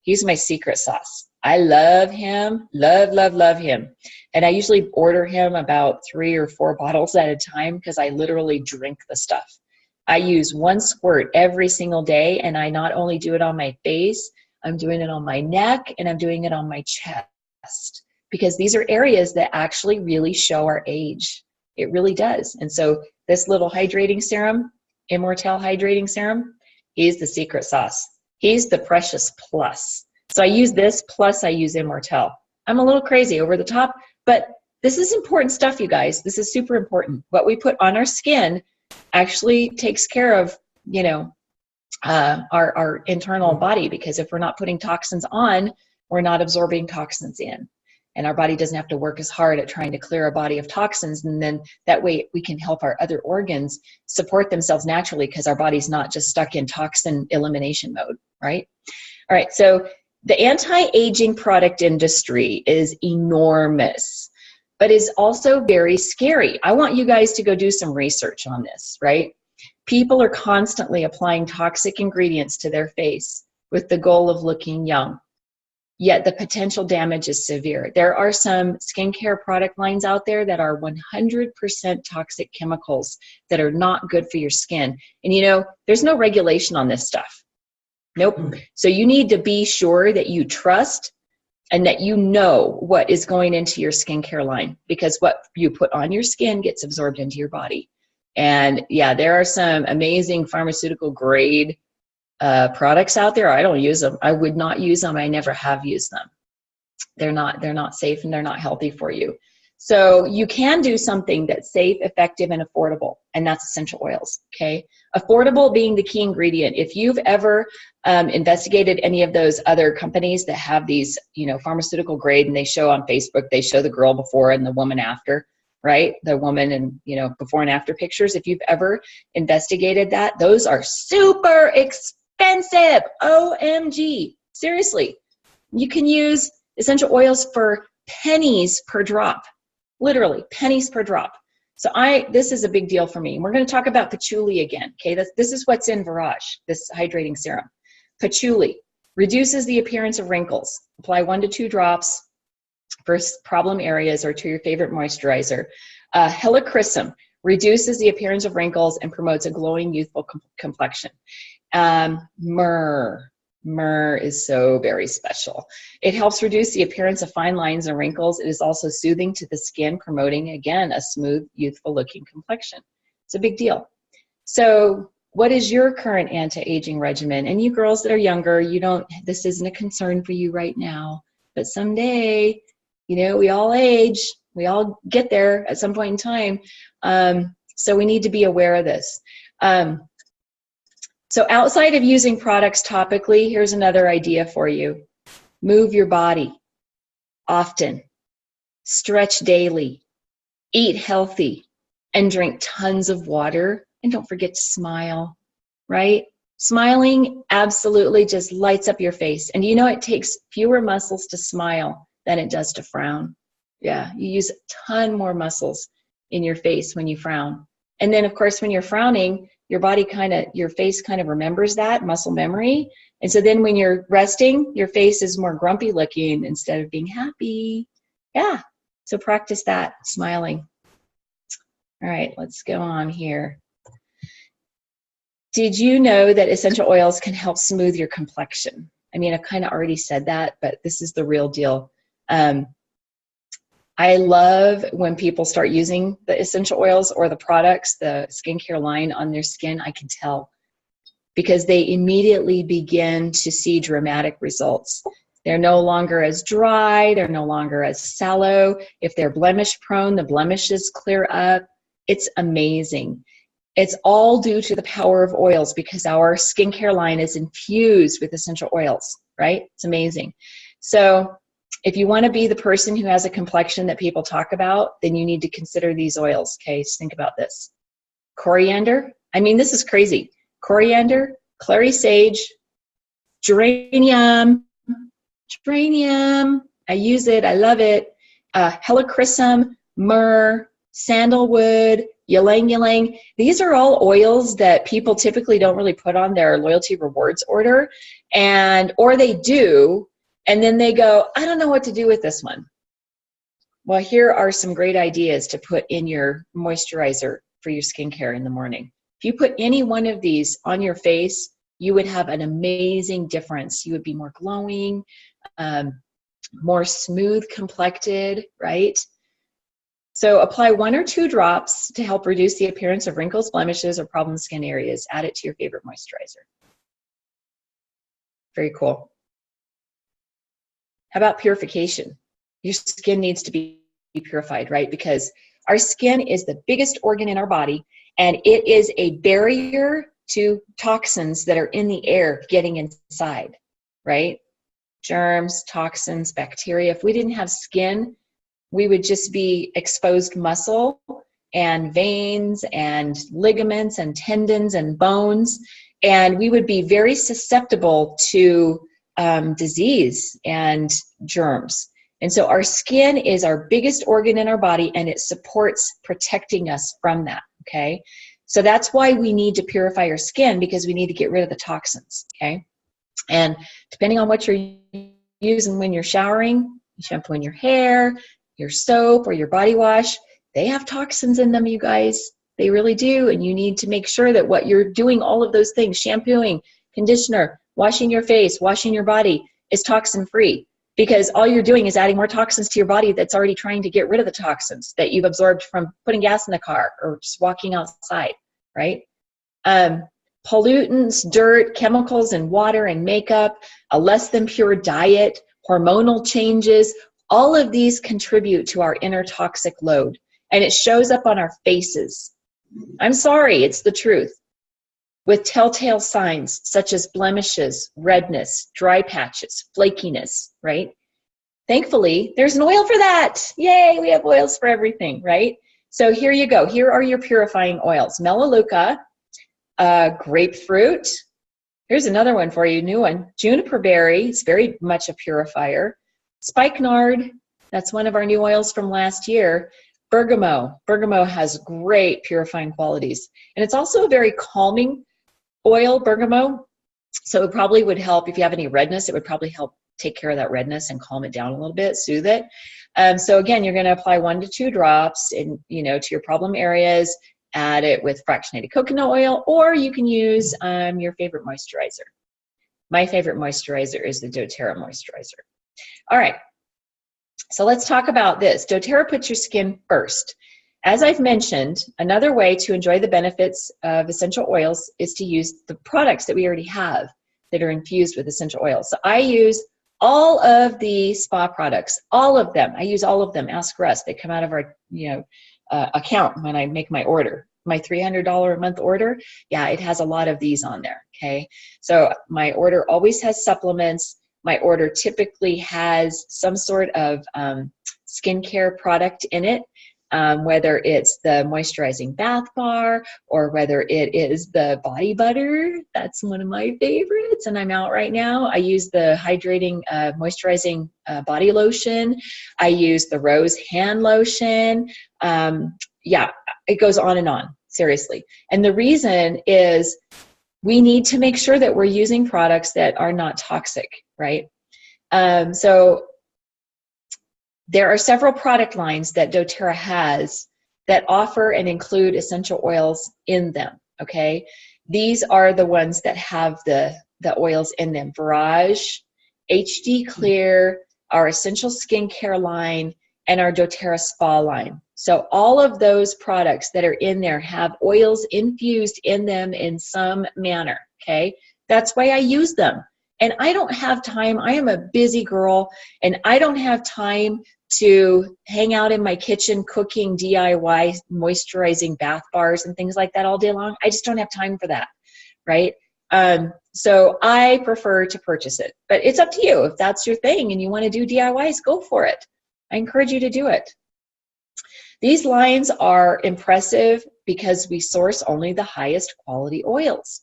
[SPEAKER 1] he's my secret sauce. I love him, love him. And I usually order him about 3 or 4 bottles at a time because I literally drink the stuff. I use 1 squirt every single day, and I not only do it on my face, I'm doing it on my neck, and I'm doing it on my chest, because these are areas that actually really show our age. It really does. And so this little hydrating serum, Immortelle Hydrating Serum, he's the secret sauce. He's the precious plus. So I use this, plus I use Immortelle. I'm a little crazy, over the top, but this is important stuff, you guys. This is super important. What we put on our skin actually takes care of, you know, our internal body, because if we're not putting toxins on, we're not absorbing toxins in. And our body doesn't have to work as hard at trying to clear a body of toxins. And then that way we can help our other organs support themselves naturally, because our body's not just stuck in toxin elimination mode, right? All right, so the anti-aging product industry is enormous, but is also very scary. I want you guys to go do some research on this, right? People are constantly applying toxic ingredients to their face with the goal of looking young, yet the potential damage is severe. There are some skincare product lines out there that are 100% toxic chemicals that are not good for your skin. And you know, there's no regulation on this stuff. Nope. So you need to be sure that you trust and that you know what is going into your skincare line, because what you put on your skin gets absorbed into your body. And yeah, there are some amazing pharmaceutical grade products out there. I don't use them. I would not use them. I never have used them. They're not safe and they're not healthy for you. So you can do something that's safe, effective, and affordable, and that's essential oils, okay? Affordable being the key ingredient. If you've ever investigated any of those other companies that have these, you know, pharmaceutical grade, and they show on Facebook, they show the girl before and the woman after, right? The woman and, you know, before and after pictures. If you've ever investigated that, those are super expensive. OMG. Seriously. You can use essential oils for pennies per drop. Literally pennies per drop. So this is a big deal for me. We're going to talk about patchouli again. Okay, this is what's in Virage, this hydrating serum. Patchouli reduces the appearance of wrinkles. Apply 1 to 2 drops for problem areas or to your favorite moisturizer. Helichrysum reduces the appearance of wrinkles and promotes a glowing, youthful complexion. Myrrh is so very special. It helps reduce the appearance of fine lines and wrinkles. It is also soothing to the skin, promoting, again, a smooth, youthful looking complexion. It's a big deal. So what is your current anti-aging regimen? And you girls that are younger, this isn't a concern for you right now, but someday, you know, we all age, we all get there at some point in time. So we need to be aware of this. So outside of using products topically, here's another idea for you. Move your body often, stretch daily, eat healthy, and drink tons of water. And don't forget to smile, right? Smiling absolutely just lights up your face. And you know, it takes fewer muscles to smile than it does to frown. Yeah, you use a ton more muscles in your face when you frown. And then of course, when you're frowning, your face kind of remembers that muscle memory. And so then when you're resting, your face is more grumpy looking instead of being happy. Yeah, so practice that, smiling. All right, let's go on here. Did you know that essential oils can help smooth your complexion? I mean, I've kind of already said that, but this is the real deal. I love when people start using the essential oils or the products, the skincare line on their skin. I can tell because they immediately begin to see dramatic results. They're no longer as dry. They're no longer as sallow. If they're blemish prone, the blemishes clear up. It's amazing. It's all due to the power of oils because our skincare line is infused with essential oils, right? It's amazing. So if you want to be the person who has a complexion that people talk about, then you need to consider these oils, okay? Just think about this. Coriander, I mean, this is crazy. Coriander, clary sage, geranium, I use it, I love it. Helichrysum, myrrh, sandalwood, ylang ylang. These are all oils that people typically don't really put on their loyalty rewards order, or they do, and then they go, I don't know what to do with this one. Well, here are some great ideas to put in your moisturizer for your skincare in the morning. If you put any one of these on your face, you would have an amazing difference. You would be more glowing, more smooth complected, right? So apply 1 or 2 drops to help reduce the appearance of wrinkles, blemishes, or problem skin areas. Add it to your favorite moisturizer. Very cool. How about purification? Your skin needs to be purified, right? Because our skin is the biggest organ in our body, and it is a barrier to toxins that are in the air getting inside, right? Germs, toxins, bacteria. If we didn't have skin, we would just be exposed muscle and veins and ligaments and tendons and bones, and we would be very susceptible to disease and germs. And so our skin is our biggest organ in our body, and it supports protecting us from that, okay? So that's why we need to purify our skin, because we need to get rid of the toxins, okay? And depending on what you're using when you're showering, shampooing your hair, your soap, or your body wash, they have toxins in them, you guys. They really do. And you need to make sure that what you're doing, all of those things, shampooing, conditioner, washing your face, washing your body, is toxin-free. Because all you're doing is adding more toxins to your body that's already trying to get rid of the toxins that you've absorbed from putting gas in the car or just walking outside, right? Pollutants, dirt, chemicals in water and makeup, a less than pure diet, hormonal changes, all of these contribute to our inner toxic load. And it shows up on our faces. I'm sorry, it's the truth. With telltale signs such as blemishes, redness, dry patches, flakiness, right? Thankfully, there's an oil for that. Yay, we have oils for everything, right? So here you go. Here are your purifying oils. Melaleuca, grapefruit. Here's another one for you, new one. Juniper berry, it's very much a purifier. Spikenard, that's one of our new oils from last year. Bergamot. Bergamot has great purifying qualities. And it's also a very calming oil, bergamot. So it probably would help if you have any redness. It would probably help take care of that redness and calm it down a little bit, soothe it. So again, you're going to apply 1 to 2 drops to your problem areas. Add it with fractionated coconut oil, or you can use your favorite moisturizer. My favorite moisturizer is the doTERRA moisturizer. All right, so let's talk about this. doTERRA puts your skin first. As I've mentioned, another way to enjoy the benefits of essential oils is to use the products that we already have that are infused with essential oils. So I use all of the spa products, all of them. I use all of them. Ask Russ. They come out of our account when I make my order. My $300 a month order, yeah, it has a lot of these on there, okay? So my order always has supplements. My order typically has some sort of skincare product in it. Whether it's the moisturizing bath bar or whether it is the body butter. That's one of my favorites, and I'm out right now. I use the hydrating, moisturizing body lotion. I use the rose hand lotion. Yeah, it goes on, seriously. And the reason is we need to make sure that we're using products that are not toxic, right? So there are several product lines that doTERRA has that offer and include essential oils in them, okay? These are the ones that have the oils in them. Virage, HD Clear, our Essential Skincare line, and our doTERRA Spa line. So all of those products that are in there have oils infused in them in some manner, okay? That's why I use them. And I don't have time. I am a busy girl, and I don't have time to hang out in my kitchen cooking DIY moisturizing bath bars and things like that all day long. I just don't have time for that, right? So I prefer to purchase it. But it's up to you. If that's your thing and you want to do DIYs, go for it. I encourage you to do it. These lines are impressive because we source only the highest quality oils.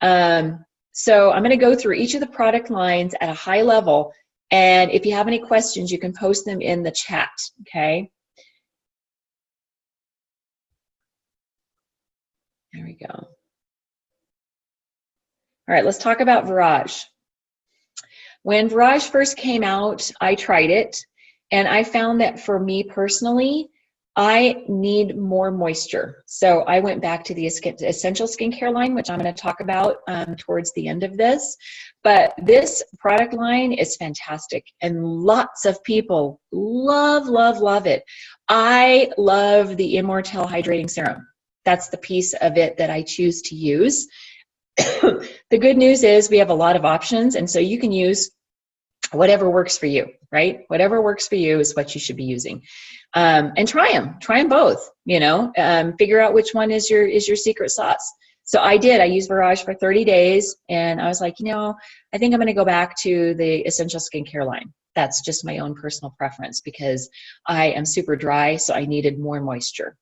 [SPEAKER 1] So I'm going to go through each of the product lines at a high level, and if you have any questions, you can post them in the chat, okay? There we go. All right, let's talk about Virage. When Virage first came out, I tried it, and I found that for me personally, I need more moisture. So I went back to the Essential Skincare line, which I'm going to talk about towards the end of this. But this product line is fantastic, and lots of people love it. I love the Immortelle Hydrating Serum. That's the piece of it that I choose to use. The good news is we have a lot of options, and so you can use whatever works for you, right? Whatever works for you is what you should be using. And try them both, figure out which one is your secret sauce. So I used Virage for 30 days, and I was like, I think I'm going to go back to the Essential Skincare line. That's just my own personal preference because I am super dry, so I needed more moisture.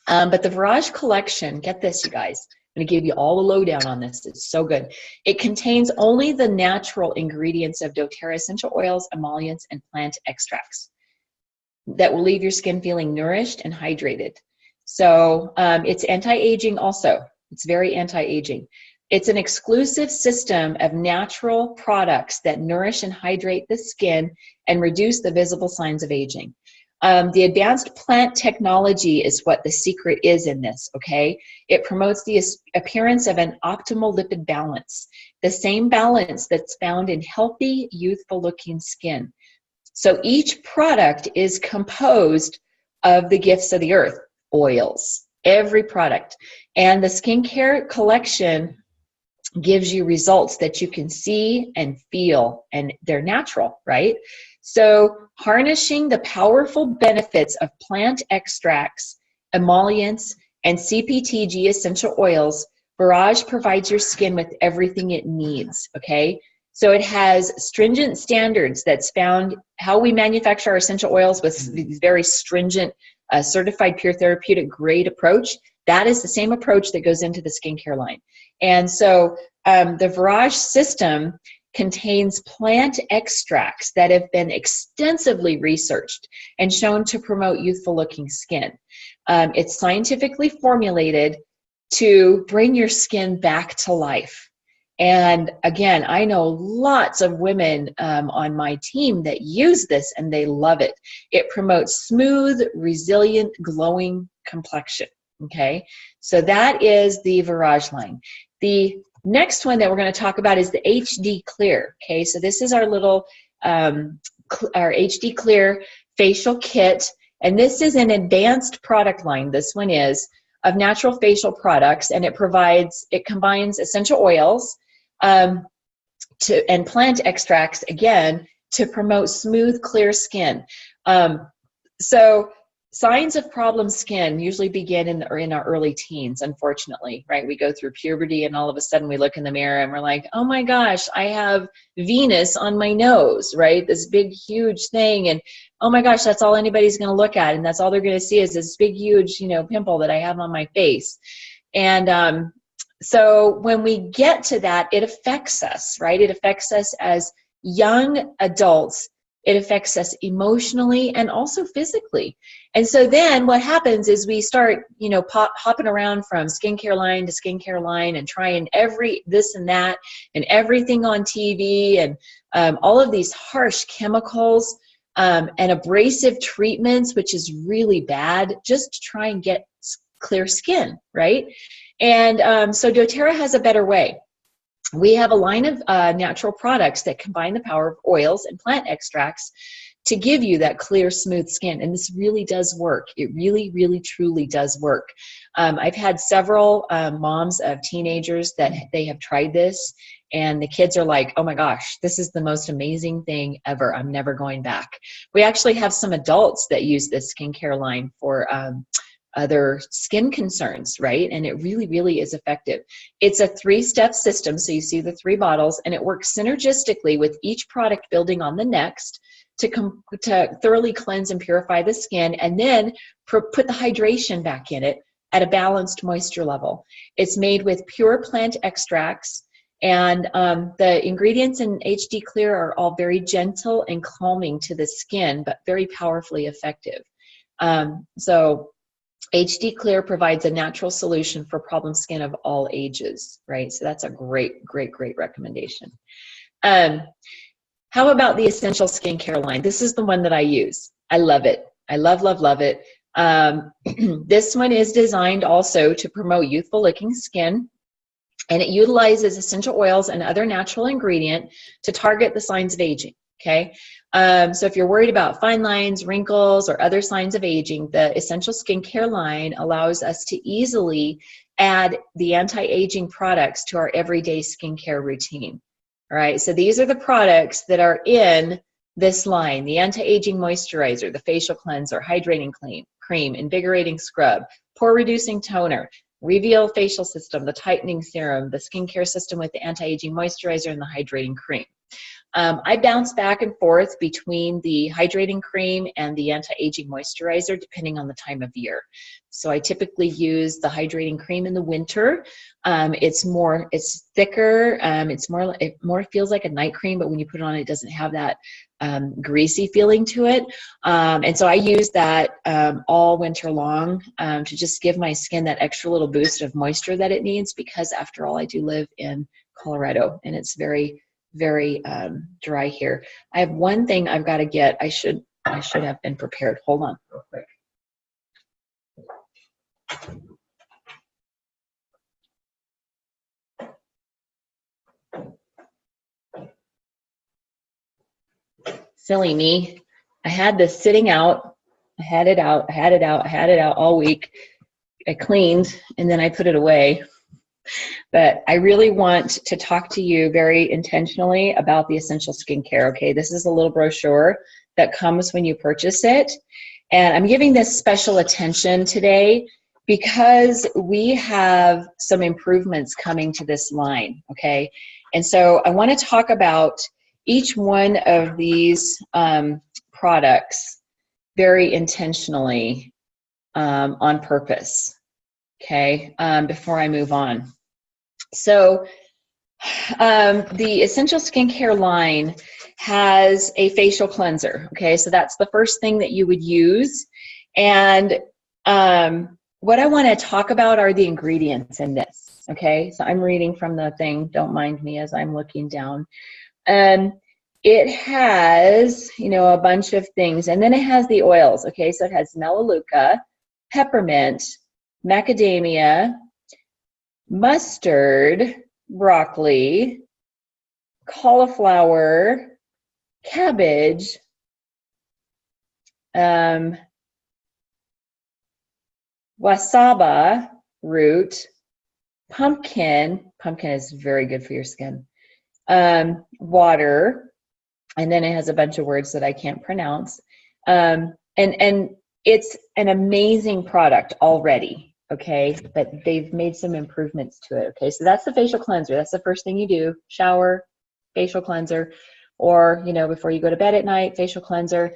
[SPEAKER 1] But the Virage collection, get this, you guys, going to give you all the lowdown on this. It's so good. It contains only the natural ingredients of doTERRA essential oils, emollients, and plant extracts that will leave your skin feeling nourished and hydrated. So it's anti-aging also. It's very anti-aging. It's an exclusive system of natural products that nourish and hydrate the skin and reduce the visible signs of aging. The advanced plant technology is what the secret is in this, okay? It promotes the appearance of an optimal lipid balance, the same balance that's found in healthy, youthful-looking skin. So each product is composed of the gifts of the earth, oils, every product. And the SkinCare collection gives you results that you can see and feel, and they're natural, right? So harnessing the powerful benefits of plant extracts, emollients, and CPTG essential oils, Barrage provides your skin with everything it needs, okay? So it has stringent standards that's found how we manufacture our essential oils with these very stringent certified pure therapeutic grade approach. That is the same approach that goes into the SkinCare line. And so the Barrage system contains plant extracts that have been extensively researched and shown to promote youthful looking skin. It's scientifically formulated to bring your skin back to life. And again, I know lots of women on my team that use this and they love it. It promotes smooth, resilient, glowing complexion. Okay, so that is the Barrage line. The next one that we're going to talk about is the HD Clear. Okay, so this is our little our HD Clear facial kit, and this is an advanced product line. This one is of natural facial products, and it combines essential oils and plant extracts again to promote smooth, clear skin. So signs of problem skin usually begin in our early teens, unfortunately, right? We go through puberty and all of a sudden we look in the mirror and we're like, oh my gosh, I have Venus on my nose, right? This big, huge thing. And oh my gosh, that's all anybody's going to look at. And that's all they're going to see is this big, huge, pimple that I have on my face. And so when we get to that, it affects us, right? It affects us as young adults. It affects us emotionally and also physically. And so then what happens is we start, hopping around from skincare line to skincare line and trying this and that and everything on TV and all of these harsh chemicals and abrasive treatments, which is really bad, just to try and get clear skin, right? And so doTERRA has a better way. We have a line of natural products that combine the power of oils and plant extracts to give you that clear, smooth skin. And this really does work. It really, really, truly does work. I've had several moms of teenagers that they have tried this, and the kids are like, oh my gosh, this is the most amazing thing ever. I'm never going back. We actually have some adults that use this skincare line for other skin concerns, right? And it really, really is effective. It's a 3-step system. So you see the 3 bottles, and it works synergistically with each product building on the next to thoroughly cleanse and purify the skin, and then put the hydration back in it at a balanced moisture level. It's made with pure plant extracts, and the ingredients in HD Clear are all very gentle and calming to the skin, but very powerfully effective. So HD Clear provides a natural solution for problem skin of all ages, right? So that's a great, great, great recommendation. How about the Essential Skincare line? This is the one that I use. I love it. I love, love, love it. This one is designed also to promote youthful looking skin, and it utilizes essential oils and other natural ingredient to target the signs of aging, okay? So if you're worried about fine lines, wrinkles, or other signs of aging, the Essential Skincare line allows us to easily add the anti-aging products to our everyday skincare routine. All right, so these are the products that are in this line: the anti-aging moisturizer, the facial cleanser, hydrating cream, invigorating scrub, pore reducing toner, Reveal facial system, the tightening serum, the skincare system with the anti-aging moisturizer, and the hydrating cream. I bounce back and forth between the hydrating cream and the anti-aging moisturizer depending on the time of year. So I typically use the hydrating cream in the winter. It's thicker. It more feels like a night cream, but when you put it on, it doesn't have that greasy feeling to it. And so I use that all winter long to just give my skin that extra little boost of moisture that it needs, because after all, I do live in Colorado and it's very, very dry here. I have one thing I've got to get. I should have been prepared. Hold on real quick. Silly me. I had this sitting out. I had it out all week. I cleaned and then I put it away. But I really want to talk to you very intentionally about the essential skincare, okay? This is a little brochure that comes when you purchase it. And I'm giving this special attention today because we have some improvements coming to this line, okay? And so I want to talk about each one of these products very intentionally on purpose, okay, before I move on. So the Essential Skincare line has a facial cleanser, okay? So that's the first thing that you would use. And what I want to talk about are the ingredients in this, okay? So I'm reading from the thing. Don't mind me as I'm looking down. It has, you know, a bunch of things. And then it has the oils, okay? So it has melaleuca, peppermint, macadamia, mustard, broccoli, cauliflower, cabbage, wasaba root, pumpkin is very good for your skin, water, and then it has a bunch of words that I can't pronounce, and it's an amazing product already, okay, but they've made some improvements to it, okay? So that's the facial cleanser. That's the first thing you do: shower, facial cleanser, or, you know, before you go to bed at night, facial cleanser.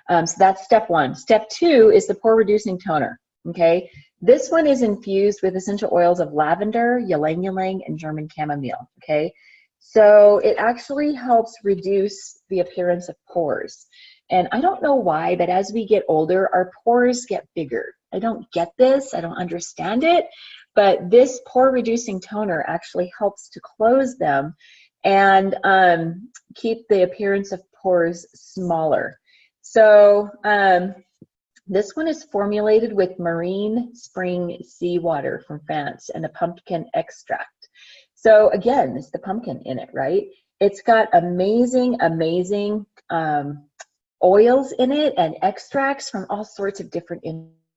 [SPEAKER 1] So that's step one. Step two is the pore reducing toner, okay? This one is infused with essential oils of lavender, ylang ylang, and German chamomile, okay? So it actually helps reduce the appearance of pores. And I don't know why, but as we get older, our pores get bigger. I don't get this, I don't understand it, but this pore reducing toner actually helps to close them and keep the appearance of pores smaller. So this one is formulated with marine spring seawater from France and a pumpkin extract. So again, it's the pumpkin in it, right? It's got amazing, amazing oils in it and extracts from all sorts of different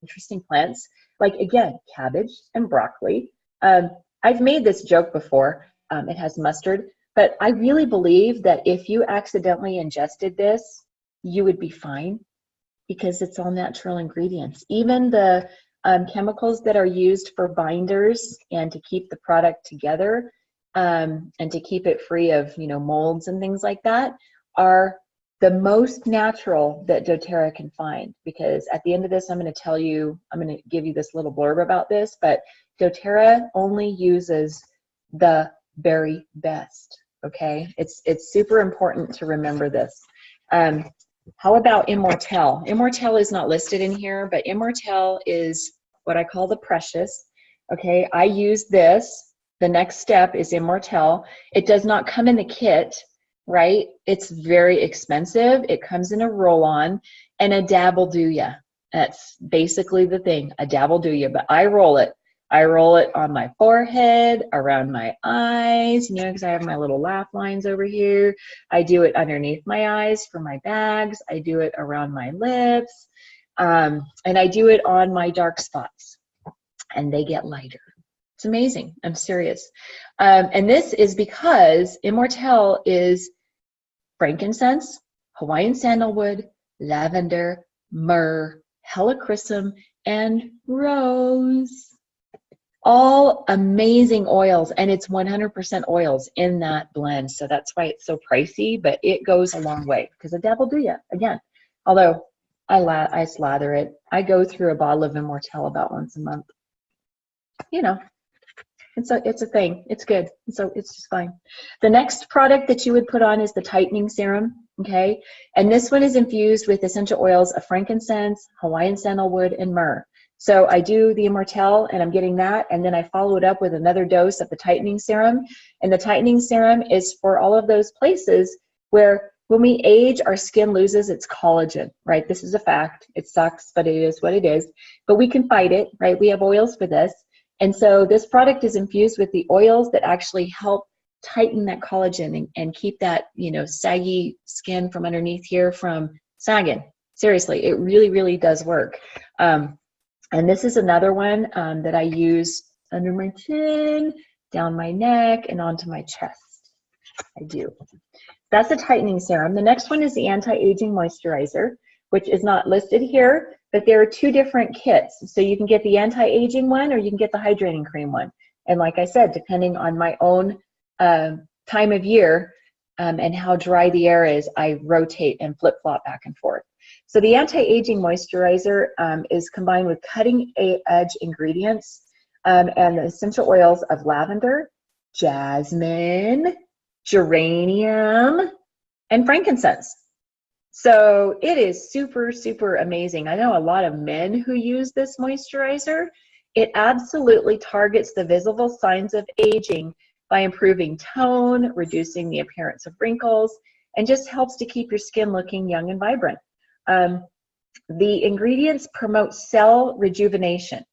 [SPEAKER 1] interesting plants, like, again, cabbage and broccoli. I've made this joke before. It has mustard, but I really believe that if you accidentally ingested this, you would be fine because it's all natural ingredients. Even the chemicals that are used for binders and to keep the product together and to keep it free of, you know, molds and things like that are the most natural that doTERRA can find. Because at the end of this, I'm going to tell you, I'm going to give you this little blurb about this, but doTERRA only uses the very best, okay? It's super important to remember this. How about Immortelle? Immortelle is not listed in here, but Immortelle is what I call the precious, okay? I use this. The next step is Immortelle. It does not come in the kit, right? It's very expensive. It comes in a roll-on, and a dab will do ya. That's basically the thing. A dab will do ya, but I roll it. I roll it on my forehead, around my eyes, you know, because I have my little laugh lines over here. I do it underneath my eyes for my bags. I do it around my lips, and I do it on my dark spots, and they get lighter. It's amazing. I'm serious. And this is because Immortelle is frankincense, Hawaiian sandalwood, lavender, myrrh, helichrysum, and rose. all amazing oils, and it's 100% oils in that blend. So that's why it's so pricey, but it goes a long way because the devil do ya again. Although I slather it. I go through a bottle of Immortelle about once a month. You know, it's a thing. It's good. So it's just fine. The next product that you would put on is the tightening serum. Okay, and this one is infused with essential oils of frankincense, Hawaiian sandalwood, and myrrh. So I do the Immortelle, and I'm getting that, and then I follow it up with another dose of the tightening serum. And the tightening serum is for all of those places where when we age, our skin loses its collagen, right? This is a fact. It sucks, but it is what it is. But we can fight it, right? We have oils for this. And so this product is infused with the oils that actually help tighten that collagen and keep that, you know, saggy skin from underneath here from sagging. Seriously, it really, really does work. And this is another one that I use under my chin, down my neck, and onto my chest. I do. That's a tightening serum. The next one is the anti-aging moisturizer, which is not listed here, but there are two different kits. So you can get the anti-aging one or you can get the hydrating cream one. And like I said, depending on my own time of year and how dry the air is, I rotate and flip-flop back and forth. So the anti-aging moisturizer is combined with cutting-edge ingredients and the essential oils of lavender, jasmine, geranium, and frankincense. So it is super, super amazing. I know a lot of men who use this moisturizer. It absolutely targets the visible signs of aging by improving tone, reducing the appearance of wrinkles, and just helps to keep your skin looking young and vibrant. The ingredients promote cell rejuvenation.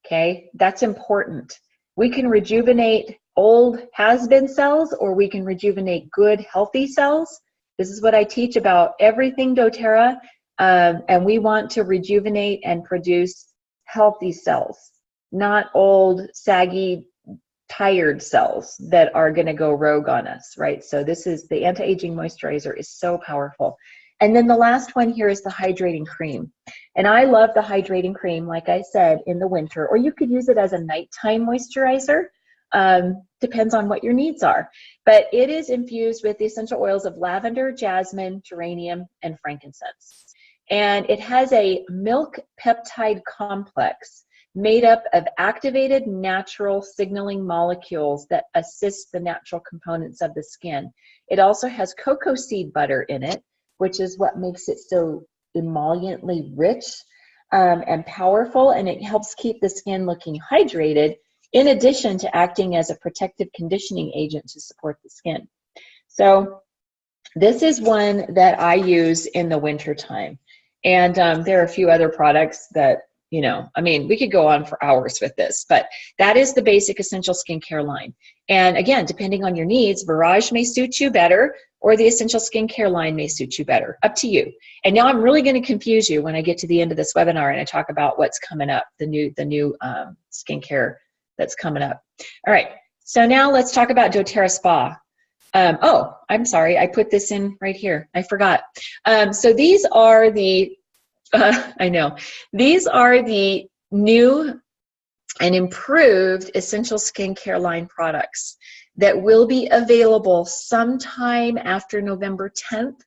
[SPEAKER 1] Okay, that's important. We can rejuvenate old has-been cells, or we can rejuvenate good, healthy cells. This is what I teach about everything doTERRA, and we want to rejuvenate and produce healthy cells, not old, saggy, tired cells that are going to go rogue on us, right? So this is the anti-aging moisturizer is so powerful. And then the last one here is the hydrating cream. And I love the hydrating cream, like I said, in the winter, or you could use it as a nighttime moisturizer. Depends on what your needs are. But it is infused with the essential oils of lavender, jasmine, geranium, and frankincense. And it has a milk peptide complex made up of activated natural signaling molecules that assist the natural components of the skin. It also has cocoa seed butter in it, which is what makes it so emolliently rich and powerful, and it helps keep the skin looking hydrated, in addition to acting as a protective conditioning agent to support the skin. So this is one that I use in the winter time. And there are a few other products that, you know, I mean, we could go on for hours with this, but that is the basic essential skincare line. And again, depending on your needs, Barrage may suit you better, or the essential skincare line may suit you better. Up to you. And now I'm really going to confuse you when I get to the end of this webinar and I talk about what's coming up, the new skincare that's coming up. All right, so now let's talk about doTERRA Spa. Oh, I'm sorry, I put this in right here. I forgot. So these are the, I know, these are the new and improved essential skincare line products that will be available sometime after November 10th.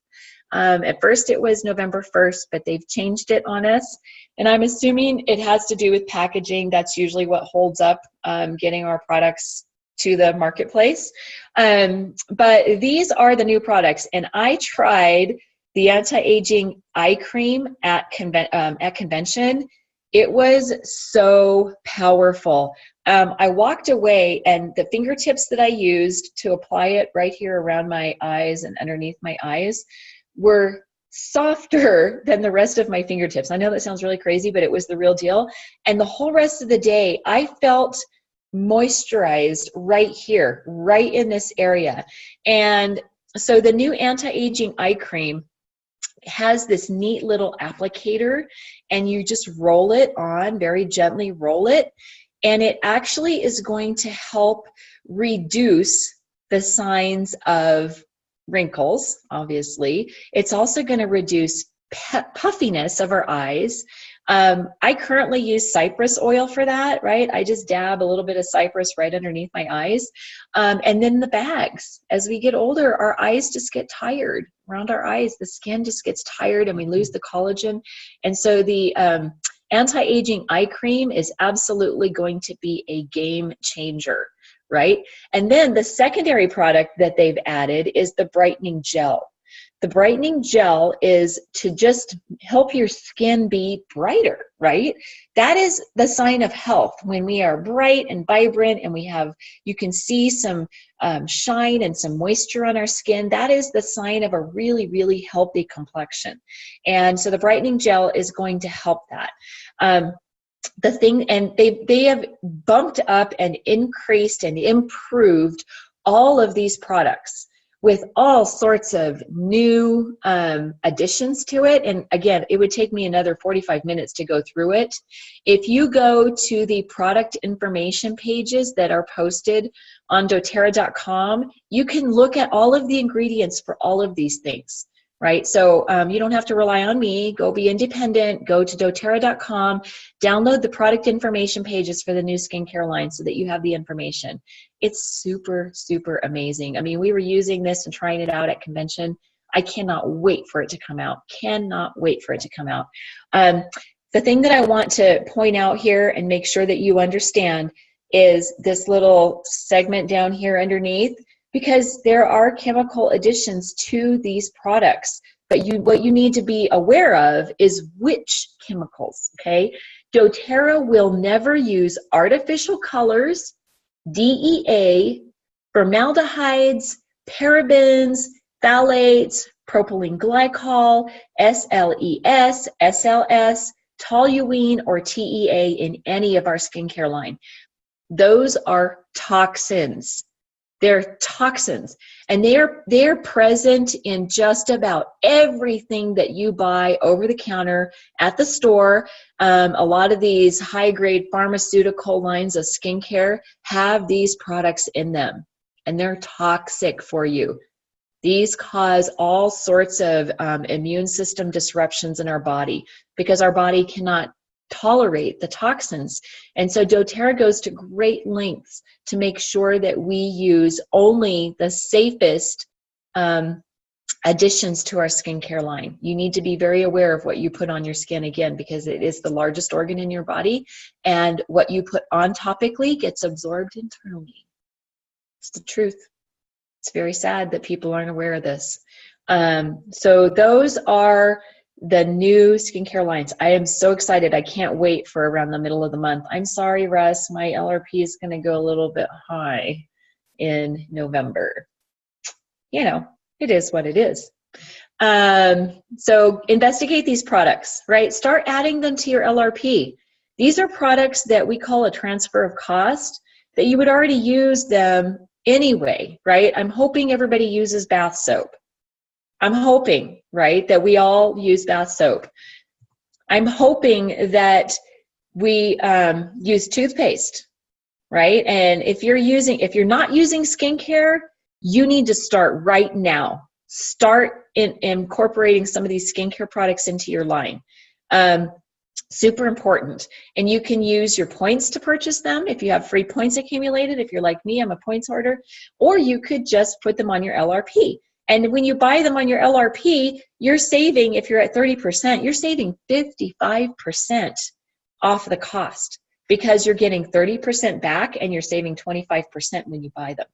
[SPEAKER 1] At first it was November 1st, but they've changed it on us. And I'm assuming it has to do with packaging. That's usually what holds up getting our products to the marketplace. But these are the new products. And I tried the anti-aging eye cream at convention. It was so powerful. I walked away, and the fingertips that I used to apply it right here around my eyes and underneath my eyes were softer than the rest of my fingertips. I know that sounds really crazy, but it was the real deal. And the whole rest of the day, I felt moisturized right here, right in this area. And so the new anti-aging eye cream has this neat little applicator, and you just roll it on, very gently roll it, and it actually is going to help reduce the signs of wrinkles, obviously. It's also going to reduce puffiness of our eyes. I currently use cypress oil for that, right? I just dab a little bit of cypress right underneath my eyes. And then the bags. As we get older, our eyes just get tired. Around our eyes, the skin just gets tired and we lose the collagen. And so the anti-aging eye cream is absolutely going to be a game changer, right? And then the secondary product that they've added is the brightening gel. The brightening gel is to just help your skin be brighter, right? That is the sign of health. When we are bright and vibrant and you can see some shine and some moisture on our skin, that is the sign of a really, really healthy complexion. And so the brightening gel is going to help that. They have bumped up and increased and improved all of these products with all sorts of new additions to it. And again, it would take me another 45 minutes to go through it. If you go to the product information pages that are posted on doTERRA.com, you can look at all of the ingredients for all of these things, right? So you don't have to rely on me. Go be independent. Go to doTERRA.com, download the product information pages for the new skincare line so that you have the information. It's super, super amazing. I mean, we were using this and trying it out at convention. I cannot wait for it to come out. Cannot wait for it to come out. The thing that I want to point out here and make sure that you understand is this little segment down here underneath, because there are chemical additions to these products. But what you need to be aware of is which chemicals, okay? doTERRA will never use artificial colors, DEA, formaldehydes, parabens, phthalates, propylene glycol, SLES, SLS, toluene, or TEA in any of our skincare line. Those are toxins. They're toxins, and they're present in just about everything that you buy over the counter at the store. A lot of these high-grade pharmaceutical lines of skincare have these products in them, and they're toxic for you. These cause all sorts of immune system disruptions in our body because our body cannot tolerate the toxins. And so doTERRA goes to great lengths to make sure that we use only the safest additions to our skincare line. You need to be very aware of what you put on your skin, again, because it is the largest organ in your body, and what you put on topically gets absorbed internally. It's the truth. It's very sad that people aren't aware of this. So those are the new skincare lines. I am so excited. I can't wait for around the middle of the month. I'm sorry, Russ, my LRP is going to go a little bit high in November. You know, it is what it is. So investigate these products, right? Start adding them to your LRP. These are products that we call a transfer of cost, that you would already use them anyway, right? I'm hoping everybody uses bath soap. I'm hoping, right, that we all use bath soap. I'm hoping that we use toothpaste, right? And if you're not using skincare, you need to start right now. Start incorporating some of these skincare products into your line. Super important. And you can use your points to purchase them if you have free points accumulated. If you're like me, I'm a points hoarder. Or you could just put them on your LRP. And when you buy them on your LRP, you're saving, if you're at 30%, you're saving 55% off the cost, because you're getting 30% back and you're saving 25% when you buy them.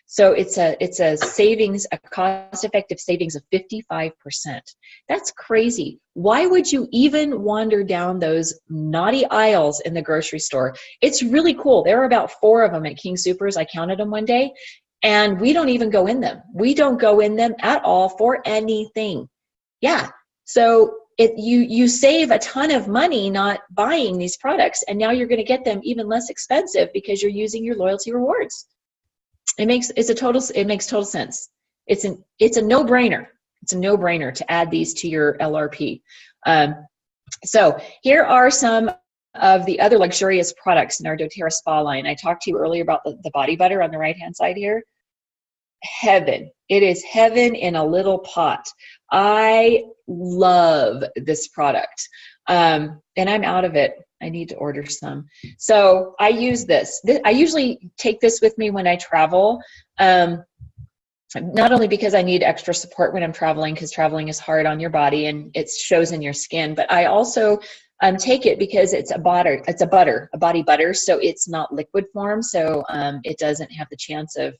[SPEAKER 1] So it's a savings, a cost-effective savings of 55%. That's crazy. Why would you even wander down those naughty aisles in the grocery store? It's really cool. There are about 4 of them at King Soopers. I counted them one day. And we don't even go in them. We don't go in them at all for anything. Yeah. So you save a ton of money not buying these products, and now you're going to get them even less expensive because you're using your loyalty rewards. It makes total sense. It's a no-brainer. It's a no-brainer to add these to your LRP. So here are some of the other luxurious products in our doTERRA Spa line. I talked to you earlier about the body butter on the right-hand side here. Heaven. It is heaven in a little pot. I love this product. And I'm out of it. I need to order some. So I use this. I usually take this with me when I travel. Not only because I need extra support when I'm traveling, because traveling is hard on your body and it shows in your skin, but I also take it because it's a butter. It's a body butter, so it's not liquid form, so it doesn't have the chance of,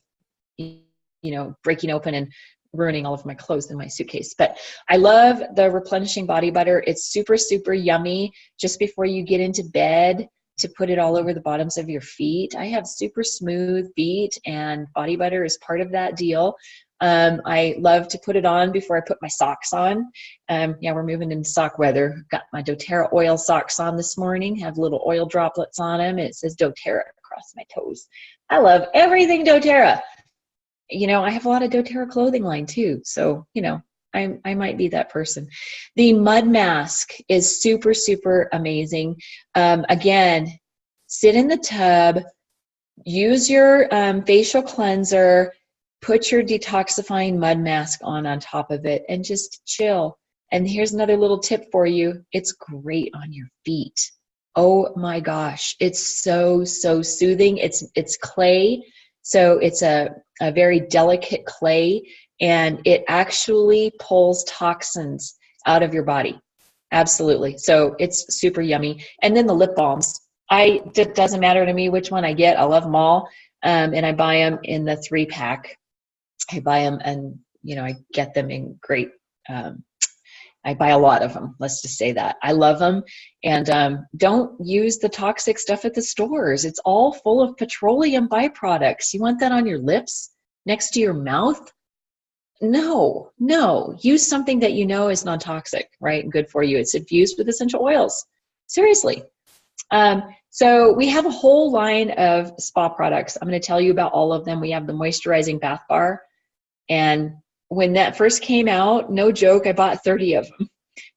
[SPEAKER 1] breaking open and ruining all of my clothes in my suitcase. But I love the replenishing body butter. It's super, super yummy just before you get into bed, to put it all over the bottoms of your feet. I have super smooth feet, and body butter is part of that deal. I love to put it on before I put my socks on. Yeah, we're moving into sock weather. Got my doTERRA oil socks on this morning, have little oil droplets on them. It says doTERRA across my toes. I love everything doTERRA. I have a lot of doTERRA clothing line too. So, I might be that person. The mud mask is super, super amazing. Again, sit in the tub, use your facial cleanser, put your detoxifying mud mask on top of it, and just chill. And here's another little tip for you. It's great on your feet. Oh my gosh. It's so, so soothing. It's clay. So it's a very delicate clay, and it actually pulls toxins out of your body. Absolutely. So it's super yummy. And then the lip balms. It doesn't matter to me which one I get. I love them all. And I buy them in the 3-pack. I buy them, and, I get them in great, I buy a lot of them. Let's just say that. I love them. And don't use the toxic stuff at the stores. It's all full of petroleum byproducts. You want that on your lips, next to your mouth? No. Use something that is non-toxic, right? And good for you. It's infused with essential oils. Seriously. So we have a whole line of spa products. I'm going to tell you about all of them. We have the moisturizing bath bar. And when that first came out, no joke, I bought 30 of them.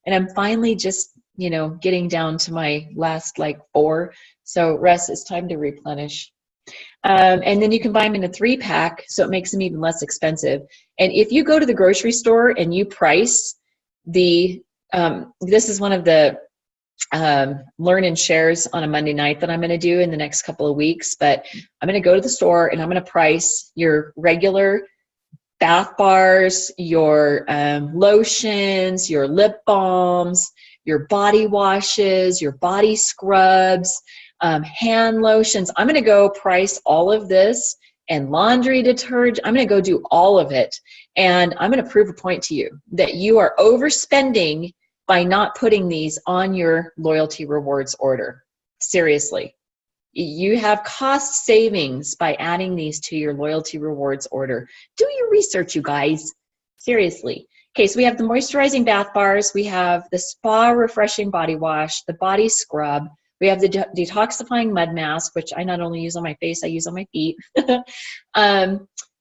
[SPEAKER 1] And I'm finally just, getting down to my last 4. So Russ, it's time to replenish. And then you can buy them in a 3-pack, so it makes them even less expensive. And if you go to the grocery store and you price this is one of the learn and shares on a Monday night that I'm going to do in the next couple of weeks, but I'm going to go to the store and I'm going to price your regular bath bars, your lotions, your lip balms, your body washes, your body scrubs, hand lotions. I'm going to go price all of this, and laundry detergent. I'm going to go do all of it. And I'm going to prove a point to you that you are overspending by not putting these on your loyalty rewards order. Seriously. You have cost savings by adding these to your loyalty rewards order. Do your research, you guys. Seriously. Okay, so we have the moisturizing bath bars. We have the spa refreshing body wash, the body scrub. We have the detoxifying mud mask, which I not only use on my face, I use on my feet.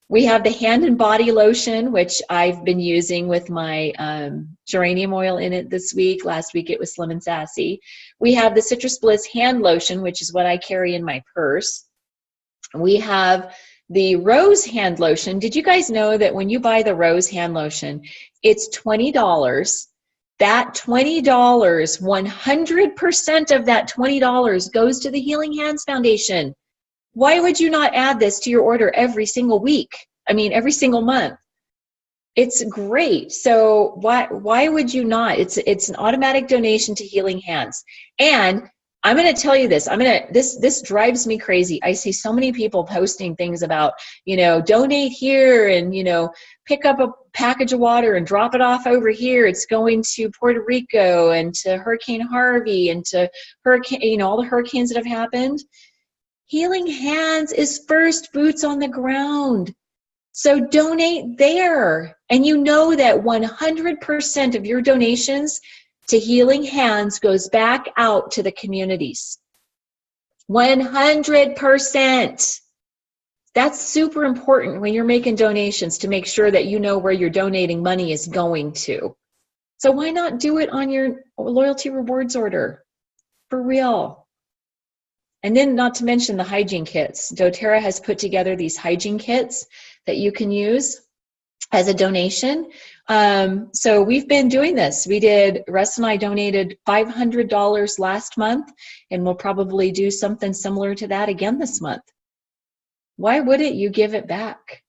[SPEAKER 1] We have the hand and body lotion, which I've been using with my geranium oil in it this week. Last week it was Slim and Sassy. We have the Citrus Bliss hand lotion, which is what I carry in my purse. We have the rose hand lotion. Did you guys know that when you buy the rose hand lotion, it's $20? That $20, 100% of that $20 goes to the Healing Hands Foundation. Why would you not add this to your order every single week? Every single month. It's great. So why would you not? It's an automatic donation to Healing Hands. And I'm going to tell you this. This drives me crazy. I see so many people posting things about, donate here and, pick up a package of water and drop it off over here. It's going to Puerto Rico and to Hurricane Harvey and to all the hurricanes that have happened. Healing Hands is first boots on the ground. So donate there. And you know that 100% of your donations to Healing Hands goes back out to the communities. 100%. That's super important when you're making donations, to make sure that you know where your donating money is going to. So why not do it on your loyalty rewards order? For real. And then, not to mention the hygiene kits. doTERRA has put together these hygiene kits that you can use. as a donation. So we've been doing this. Russ and I donated $500 last month, and we'll probably do something similar to that again this month. Why wouldn't you give it back?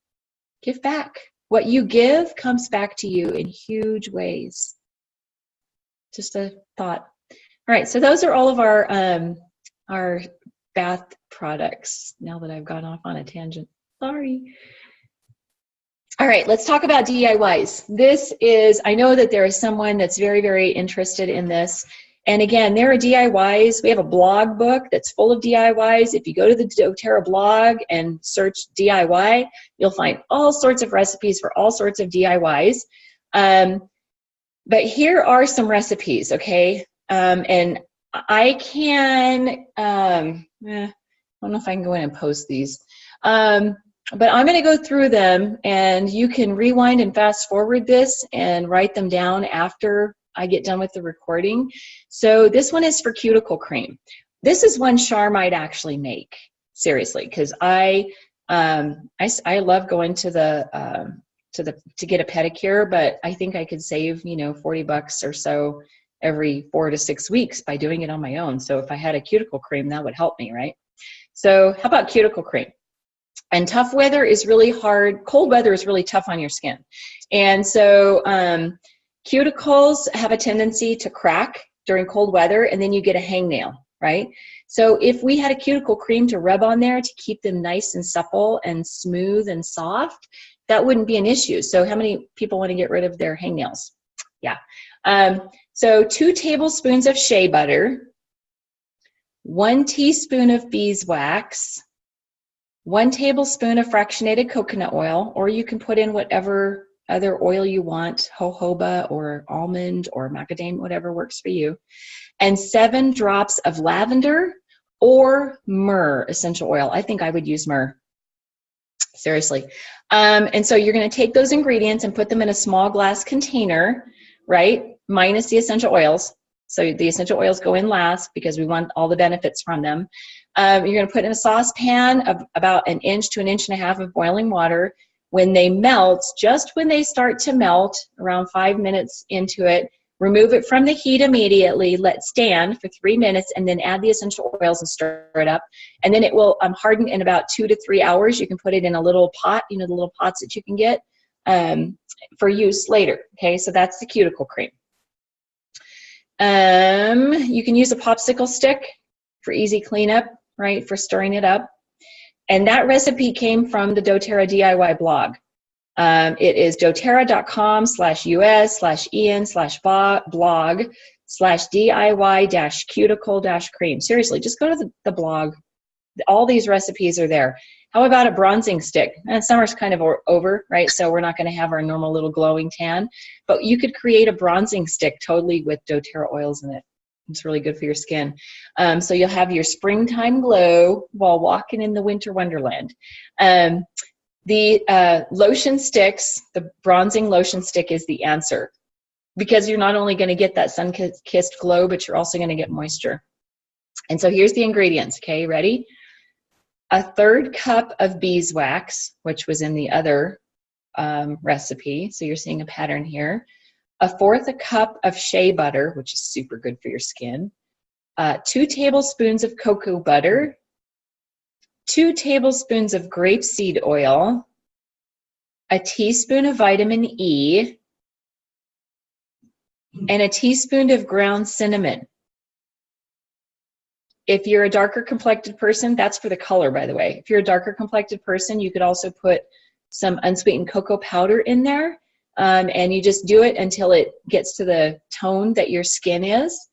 [SPEAKER 1] Give back. What you give comes back to you in huge ways. Just a thought. All right, so those are all of our bath products, now that I've gone off on a tangent. Sorry. All right, let's talk about DIYs. I know that there is someone that's very, very interested in this. And again, there are DIYs. We have a blog book that's full of DIYs. If you go to the doTERRA blog and search DIY, you'll find all sorts of recipes for all sorts of DIYs. But here are some recipes, okay? And I can, I don't know if I can go in and post these. But I'm going to go through them, and you can rewind and fast forward this and write them down after I get done with the recording. So this one is for cuticle cream. This is one Char might actually make, seriously, because I love going to to get a pedicure, but I think I could save, you know, $40 or so every 4 to 6 weeks by doing it on my own. So if I had a cuticle cream, that would help me, right? So how about cuticle cream? And tough weather is really hard. Cold weather is really tough on your skin. And so cuticles have a tendency to crack during cold weather, and then you get a hangnail, right? So if we had a cuticle cream to rub on there to keep them nice and supple and smooth and soft, that wouldn't be an issue. So how many people want to get rid of their hangnails? Yeah. So 2 tablespoons of shea butter, 1 teaspoon of beeswax, 1 tablespoon of fractionated coconut oil, or you can put in whatever other oil you want, jojoba or almond or macadamia, whatever works for you, and 7 drops of lavender or myrrh essential oil. I think I would use myrrh, seriously. And so you're going to take those ingredients and put them in a small glass container, right, minus the essential oils. So the essential oils go in last because we want all the benefits from them. You're going to put in a saucepan of about 1 inch to 1.5 inches of boiling water. When they melt, just when they start to melt, around 5 minutes into it, remove it from the heat immediately, let stand for 3 minutes, and then add the essential oils and stir it up. And then it will harden in about 2 to 3 hours. You can put it in a little pot, you know, the little pots that you can get for use later. Okay, so that's the cuticle cream. You can use a popsicle stick for easy cleanup, right, for stirring it up. And that recipe came from the doTERRA DIY blog. It is doTERRA.com/us/en/blog/DIY-cuticle-cream. Seriously, just go to the blog. All these recipes are there. How about a bronzing stick? And summer's kind of over, right? So we're not going to have our normal little glowing tan, but you could create a bronzing stick totally with doTERRA oils in it. It's really good for your skin. So you'll have your springtime glow while walking in the winter wonderland. The lotion sticks, the bronzing lotion stick is the answer, because you're not only going to get that sun-kissed glow, but you're also going to get moisture. And so here's the ingredients, okay, ready? 1/3 cup of beeswax, which was in the other recipe, so you're seeing a pattern here. 1/4 cup of shea butter, which is super good for your skin. 2 tablespoons of cocoa butter. 2 tablespoons of grapeseed oil. A teaspoon of vitamin E. And a teaspoon of ground cinnamon. If you're a darker complected person, that's for the color, by the way. If you're a darker complected person, you could also put some unsweetened cocoa powder in there. And you just do it until it gets to the tone that your skin is.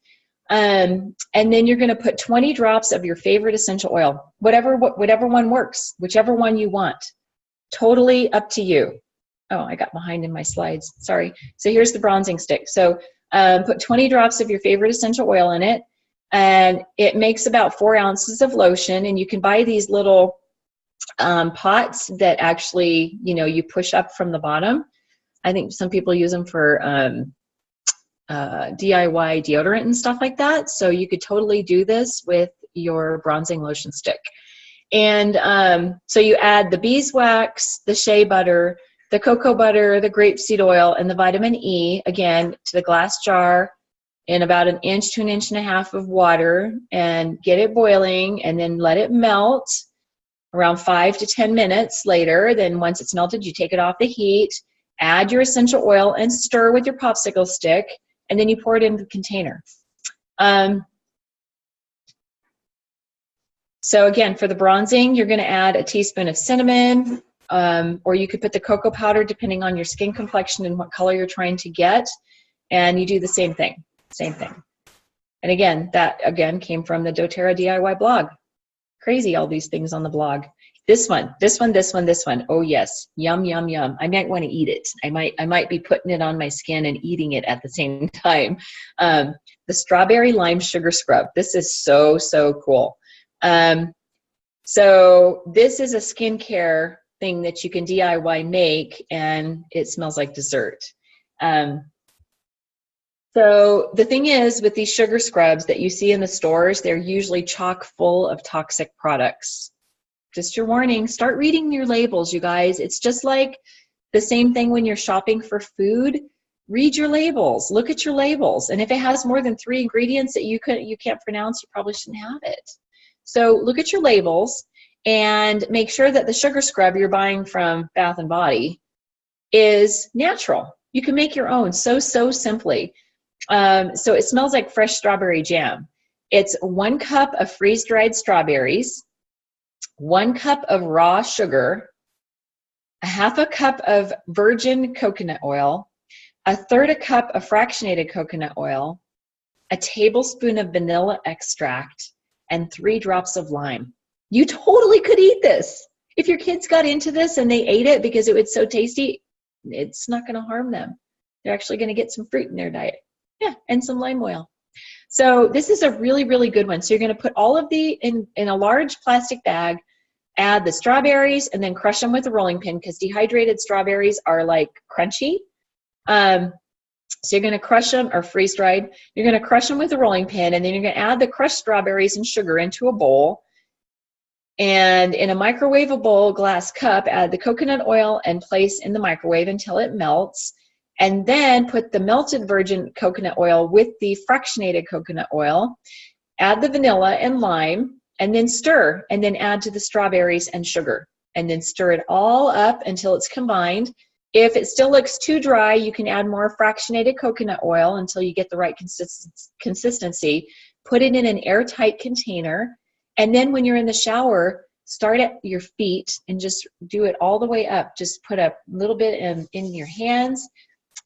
[SPEAKER 1] And then you're going to put 20 drops of your favorite essential oil, whatever one works, whichever one you want. Totally up to you. Oh, I got behind in my slides. Sorry. So here's the bronzing stick. So put 20 drops of your favorite essential oil in it. And it makes about 4 ounces of lotion. And you can buy these little pots that actually, you know, you push up from the bottom. I think some people use them for DIY deodorant and stuff like that. So you could totally do this with your bronzing lotion stick. And so you add the beeswax, the shea butter, the cocoa butter, the grapeseed oil, and the vitamin E, again, to the glass jar in about 1 inch to 1.5 inches of water, and get it boiling, and then let it melt around 5 to 10 minutes later. Then once it's melted, you take it off the heat, add your essential oil, and stir with your popsicle stick, and then you pour it into the container. So again, for the bronzing, you're going to add a teaspoon of cinnamon, or you could put the cocoa powder depending on your skin complexion and what color you're trying to get, and you do the same thing. And again, that again came from the doTERRA DIY blog. Crazy, all these things on the blog. This one. Oh yes, yum, yum, yum. I might want to eat it. I might be putting it on my skin and eating it at the same time. The strawberry lime sugar scrub. This is so cool. So this is a skincare thing that you can DIY make, and it smells like dessert. So the thing is, with these sugar scrubs that you see in the stores, they're usually chock full of toxic products. Just your warning, start reading your labels, you guys. It's just like the same thing when you're shopping for food. Read your labels, look at your labels. And if it has more than 3 ingredients that you can't pronounce, you probably shouldn't have it. So look at your labels and make sure that the sugar scrub you're buying from Bath & Body is natural. You can make your own so simply. So it smells like fresh strawberry jam. It's 1 cup of freeze-dried strawberries, 1 cup of raw sugar, 1/2 cup of virgin coconut oil, 1/3 cup of fractionated coconut oil, a tablespoon of vanilla extract, and 3 drops of lime. You totally could eat this. If your kids got into this and they ate it because it was so tasty, it's not going to harm them. They're actually going to get some fruit in their diet. Yeah, and some lime oil. So this is a really good one. So you're going to put all of the in a large plastic bag, add the strawberries, and then crush them with a rolling pin, because dehydrated strawberries are like crunchy. So you're going to crush them, or freeze-dried. You're going to crush them with a rolling pin, and then you're going to add the crushed strawberries and sugar into a bowl. And in a microwavable glass cup, add the coconut oil and place in the microwave until it melts. And then put the melted virgin coconut oil with the fractionated coconut oil, add the vanilla and lime, and then stir, and then add to the strawberries and sugar, and then stir it all up until it's combined. If it still looks too dry, you can add more fractionated coconut oil until you get the right consistency. Put it in an airtight container, and then when you're in the shower, start at your feet and just do it all the way up. Just put a little bit in your hands,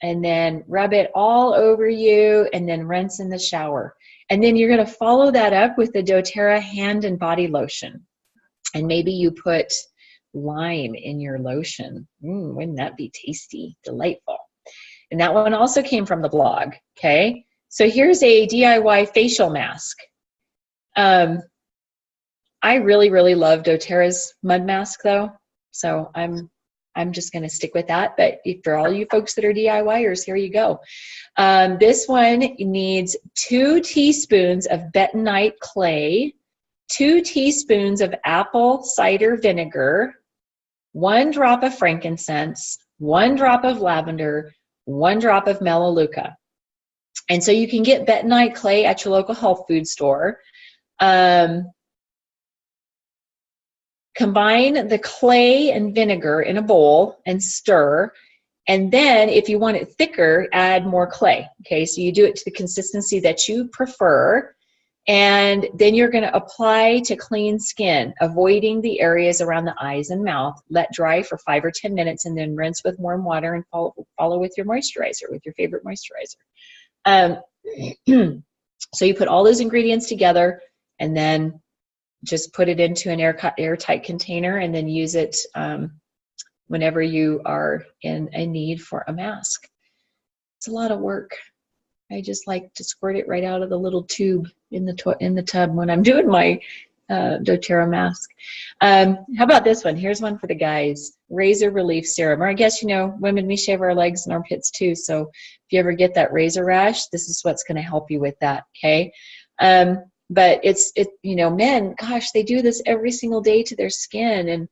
[SPEAKER 1] and then rub it all over you, and then rinse in the shower. And then you're going to follow that up with the doTERRA hand and body lotion. And maybe you put lime in your lotion. Wouldn't that be tasty? Delightful. And that one also came from the blog. Okay. So here's a DIY facial mask. I really love doTERRA's mud mask though. So I'm just going to stick with that. But for all you folks that are DIYers, here you go. This one needs 2 teaspoons of bentonite clay, 2 teaspoons of apple cider vinegar, 1 drop of frankincense, 1 drop of lavender, 1 drop of melaleuca. And so you can get bentonite clay at your local health food store. Combine the clay and vinegar in a bowl and stir. And then if you want it thicker, add more clay. Okay, so you do it to the consistency that you prefer. And then you're going to apply to clean skin, avoiding the areas around the eyes and mouth. Let dry for 5 or 10 minutes, and then rinse with warm water, and follow with your moisturizer, with your favorite moisturizer. So you put all those ingredients together, and then just put it into an airtight container, and then use it whenever you are in a need for a mask. It's a lot of work. I just like to squirt it right out of the little tube in the tub when I'm doing my doTERRA mask. How about this one? Here's one for the guys. Razor Relief Serum. Or I guess, women, we shave our legs and armpits too. So if you ever get that razor rash, this is what's going to help you with that. Okay. But men, gosh, they do this every single day to their skin. And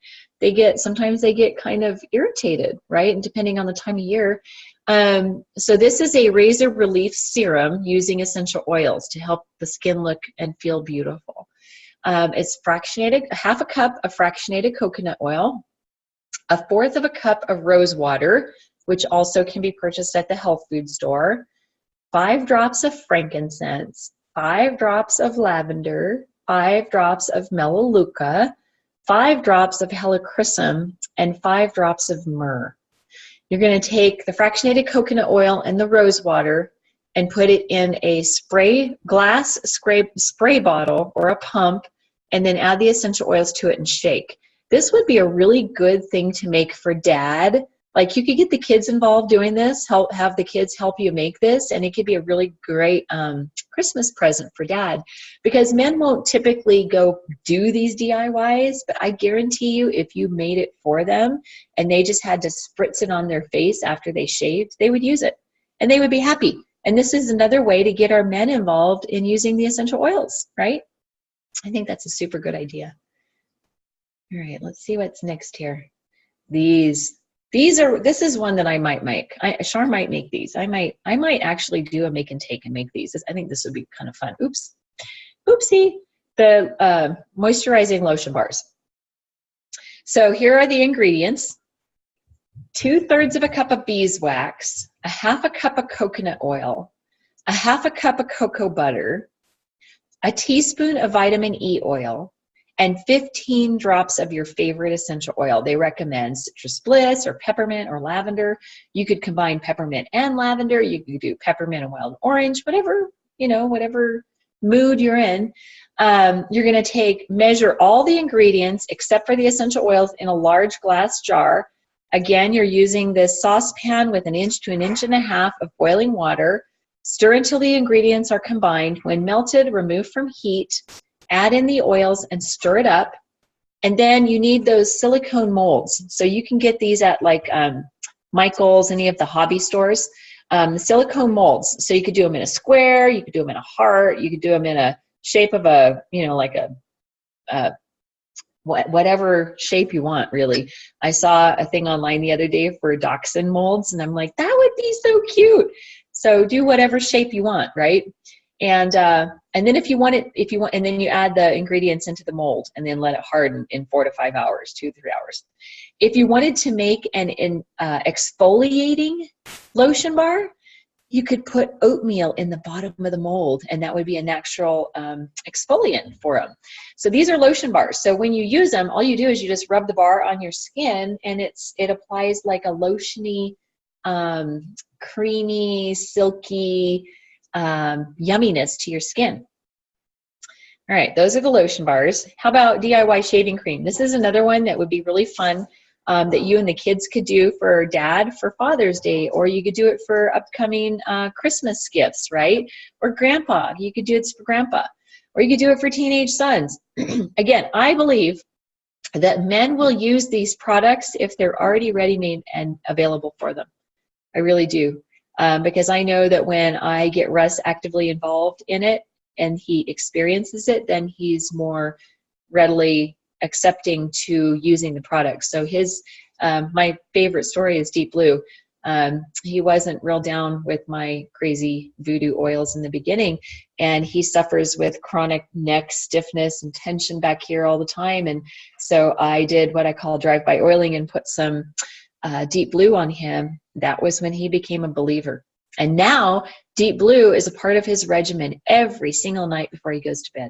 [SPEAKER 1] sometimes they get kind of irritated, right? And depending on the time of year. So this is a razor relief serum using essential oils to help the skin look and feel beautiful. It's fractionated, half a cup of fractionated coconut oil, a fourth of a cup of rose water, which also can be purchased at the health food store, 5 drops of frankincense, 5 drops of lavender, 5 drops of melaleuca, 5 drops of helichrysum, and 5 drops of myrrh. You're going to take the fractionated coconut oil and the rose water and put it in a glass spray bottle or a pump, and then add the essential oils to it and shake. This would be a really good thing to make for dad. Like, you could get the kids involved doing this, have the kids help you make this, and it could be a really great Christmas present for dad, because men won't typically go do these DIYs, but I guarantee you if you made it for them and they just had to spritz it on their face after they shaved, they would use it and they would be happy. And this is another way to get our men involved in using the essential oils, right? I think that's a super good idea. All right, let's see what's next here. This is one that I might make. Char might make these. I might actually do a make and take and make these. I think this would be kind of fun. Oopsie. The moisturizing lotion bars. So here are the ingredients: 2/3 of a cup of beeswax, a half a cup of coconut oil, a half a cup of cocoa butter, a teaspoon of vitamin E oil, and 15 drops of your favorite essential oil. They recommend citrus bliss or peppermint or lavender. You could combine peppermint and lavender. You could do peppermint and wild orange, whatever mood you're in. You're going to measure all the ingredients except for the essential oils in a large glass jar. Again, you're using this saucepan with 1 inch to 1.5 inches of boiling water. Stir until the ingredients are combined. When melted, remove from heat. Add in the oils and stir it up. And then you need those silicone molds. So you can get these at like Michael's, any of the hobby stores. The silicone molds. So you could do them in a square, you could do them in a heart, you could do them in a shape of whatever shape you want, really. I saw a thing online the other day for dachshund molds, and I'm like, that would be so cute. So do whatever shape you want, right? And then and then you add the ingredients into the mold and then let it harden in 4 to 5 hours, 2 to 3 hours. If you wanted to make an exfoliating lotion bar, you could put oatmeal in the bottom of the mold, and that would be a natural exfoliant for them. So these are lotion bars. So when you use them, all you do is you just rub the bar on your skin, and it applies like a lotiony, creamy, silky yumminess to your skin. All right, those are the lotion bars. How about DIY shaving cream? This is another one that would be really fun that you and the kids could do for dad for Father's Day, or you could do it for upcoming Christmas gifts, right? Or grandpa, you could do it for grandpa, or you could do it for teenage sons. Again, I believe that men will use these products if they're already ready-made and available for them. I really do. Because I know that when I get Russ actively involved in it and he experiences it, then he's more readily accepting to using the product. So my favorite story is Deep Blue. He wasn't real down with my crazy voodoo oils in the beginning, and he suffers with chronic neck stiffness and tension back here all the time. And so I did what I call drive-by oiling and put some Deep Blue on him. That was when he became a believer. And now Deep Blue is a part of his regimen every single night before he goes to bed.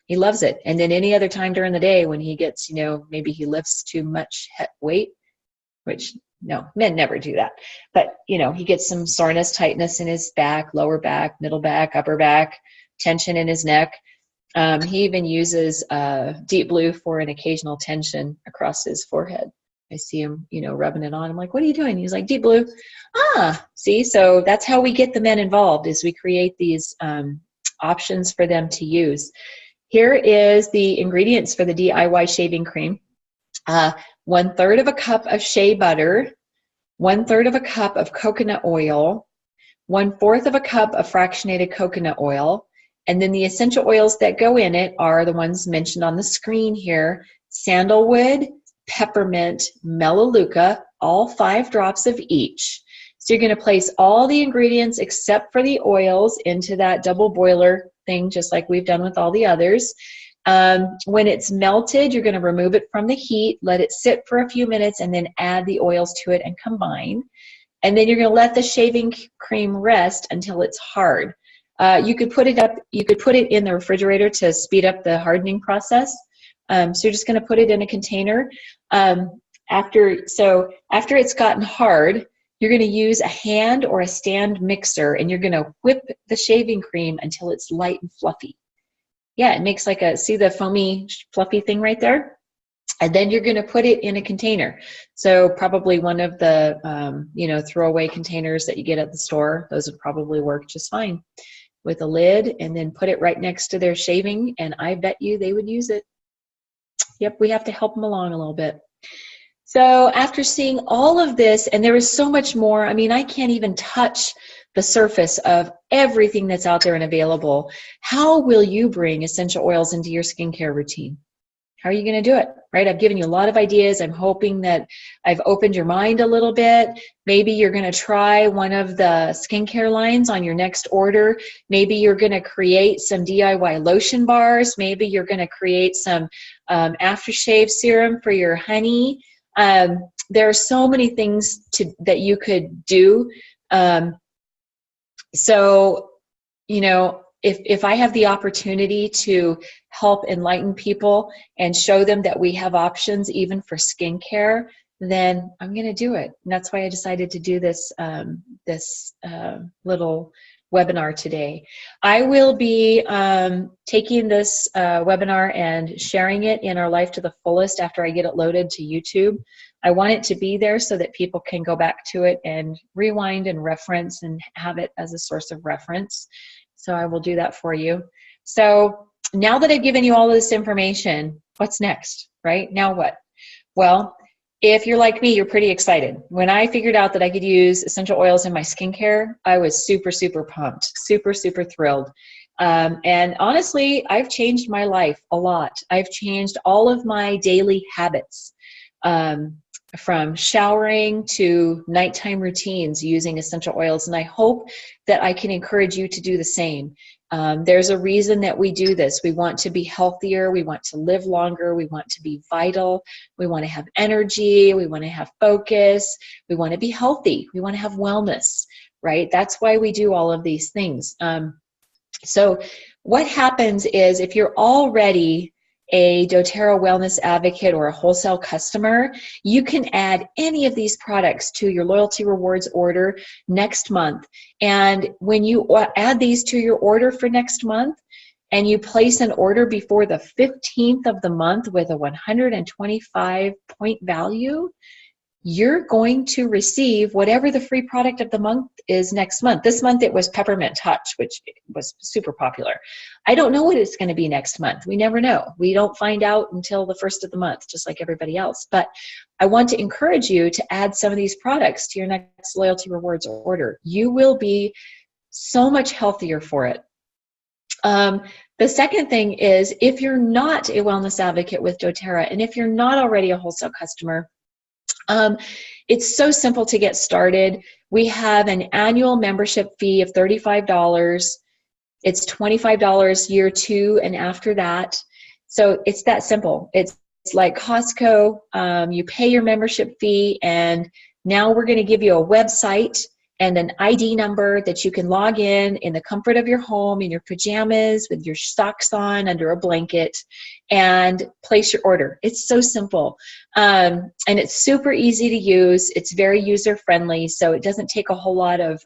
[SPEAKER 1] He loves it. And then any other time during the day when he gets, maybe he lifts too much weight, which no, men never do that. But, he gets some soreness, tightness in his back, lower back, middle back, upper back, tension in his neck. He even uses Deep Blue for an occasional tension across his forehead. I see him, rubbing it on. I'm like, what are you doing? He's like, Deep Blue. See, so that's how we get the men involved, is we create these options for them to use. Here is the ingredients for the DIY shaving cream. 1/3 of a cup of shea butter, 1/3 of a cup of coconut oil, 1/4 of a cup of fractionated coconut oil, and then the essential oils that go in it are the ones mentioned on the screen here: sandalwood, peppermint, melaleuca, all 5 drops of each. So you're going to place all the ingredients except for the oils into that double boiler thing, just like we've done with all the others. When it's melted, you're going to remove it from the heat, let it sit for a few minutes, and then add the oils to it and combine. And then you're going to let the shaving cream rest until it's hard. You could put it in the refrigerator to speed up the hardening process. So you're just going to put it in a container. After it's gotten hard, you're going to use a hand or a stand mixer, and you're going to whip the shaving cream until it's light and fluffy. Yeah, it makes like see the foamy, fluffy thing right there? And then you're going to put it in a container. So probably one of the, throwaway containers that you get at the store. Those would probably work just fine with a lid, and then put it right next to their shaving, and I bet you they would use it. Yep, we have to help them along a little bit. So after seeing all of this, and there is so much more, I mean, I can't even touch the surface of everything that's out there and available. How will you bring essential oils into your skincare routine? How are you going to do it, right? I've given you a lot of ideas. I'm hoping that I've opened your mind a little bit. Maybe you're going to try one of the skincare lines on your next order. Maybe you're going to create some DIY lotion bars. Maybe you're going to create some aftershave serum for your honey. There are so many things that you could do. If I have the opportunity to help enlighten people and show them that we have options even for skincare, then I'm going to do it. And that's why I decided to do this little webinar today. I will be taking this webinar and sharing it in our Life to the Fullest after I get it loaded to YouTube. I want it to be there so that people can go back to it and rewind and reference and have it as a source of reference. So I will do that for you. So now that I've given you all of this information, what's next, right? Now what? Well, if you're like me, you're pretty excited. When I figured out that I could use essential oils in my skincare, I was super, super pumped, super, super thrilled. And honestly, I've changed my life a lot. I've changed all of my daily habits, from showering to nighttime routines using essential oils. And I hope that I can encourage you to do the same. There's a reason that we do this. We want to be healthier. We want to live longer. We want to be vital. We want to have energy. We want to have focus. We want to be healthy. We want to have wellness, right? That's why we do all of these things. So what happens is if you're already a doTERRA wellness advocate or a wholesale customer, you can add any of these products to your loyalty rewards order next month. And when you add these to your order for next month and you place an order before the 15th of the month with a 125 point value, you're going to receive whatever the free product of the month is next month. This month it was Peppermint Touch, which was super popular. I don't know what it's going to be next month. We never know. We don't find out until the first of the month, just like everybody else. But I want to encourage you to add some of these products to your next loyalty rewards order. You will be so much healthier for it. The second thing is, if you're not a wellness advocate with doTERRA, and if you're not already a wholesale customer, it's so simple to get started. We have an annual membership fee of $35. It's $25 year 2 and after that. So it's that simple. It's like Costco. You pay your membership fee, and now we're going to give you a website and an ID number that you can log in the comfort of your home, in your pajamas, with your socks on, under a blanket, and place your order. It's so simple. And it's super easy to use. It's very user-friendly, so it doesn't take a whole lot of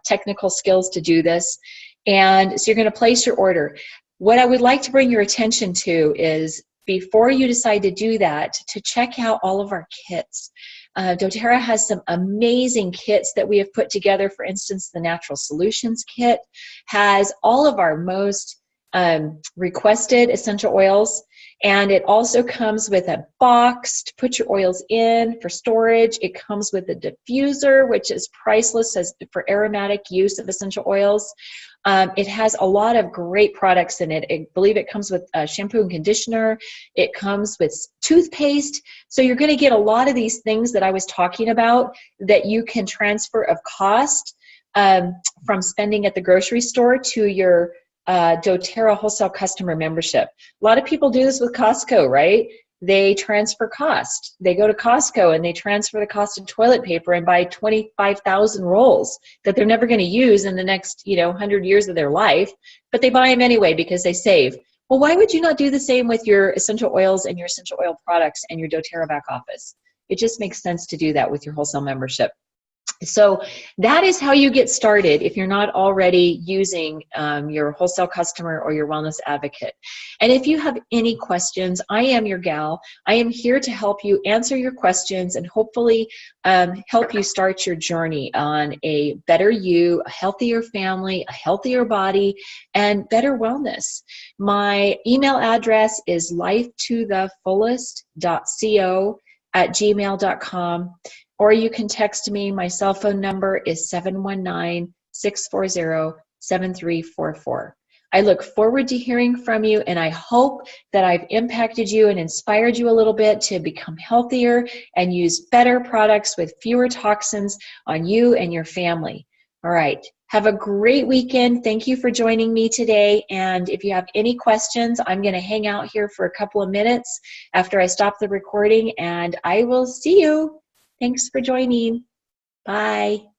[SPEAKER 1] technical skills to do this. And so you're going to place your order. What I would like to bring your attention to is, before you decide to do that, to check out all of our kits. doTERRA has some amazing kits that we have put together. For instance, the Natural Solutions kit has all of our most requested essential oils, And it also comes with a box to put your oils in for storage. It comes with a diffuser, which is priceless as for aromatic use of essential oils. It has a lot of great products in it. I believe it comes with shampoo and conditioner. It comes with toothpaste. So you're going to get a lot of these things that I was talking about that you can transfer of cost from spending at the grocery store to your doTERRA wholesale customer membership. A lot of people do this with Costco, right? They transfer cost. They go to Costco and they transfer the cost of toilet paper and buy 25,000 rolls that they're never going to use in the next 100 years of their life, but they buy them anyway because they save. Well, why would you not do the same with your essential oils and your essential oil products and your doTERRA back office? It just makes sense to do that with your wholesale membership. So that is how you get started if you're not already using your wholesale customer or your wellness advocate. And if you have any questions, I am your gal. I am here to help you answer your questions and hopefully help you start your journey on a better you, a healthier family, a healthier body, and better wellness. My email address is lifetothefullest.co@gmail.com. Or you can text me. My cell phone number is 719-640-7344. I look forward to hearing from you, and I hope that I've impacted you and inspired you a little bit to become healthier and use better products with fewer toxins on you and your family. All right. Have a great weekend. Thank you for joining me today. And if you have any questions, I'm going to hang out here for a couple of minutes after I stop the recording, and I will see you. Thanks for joining. Bye.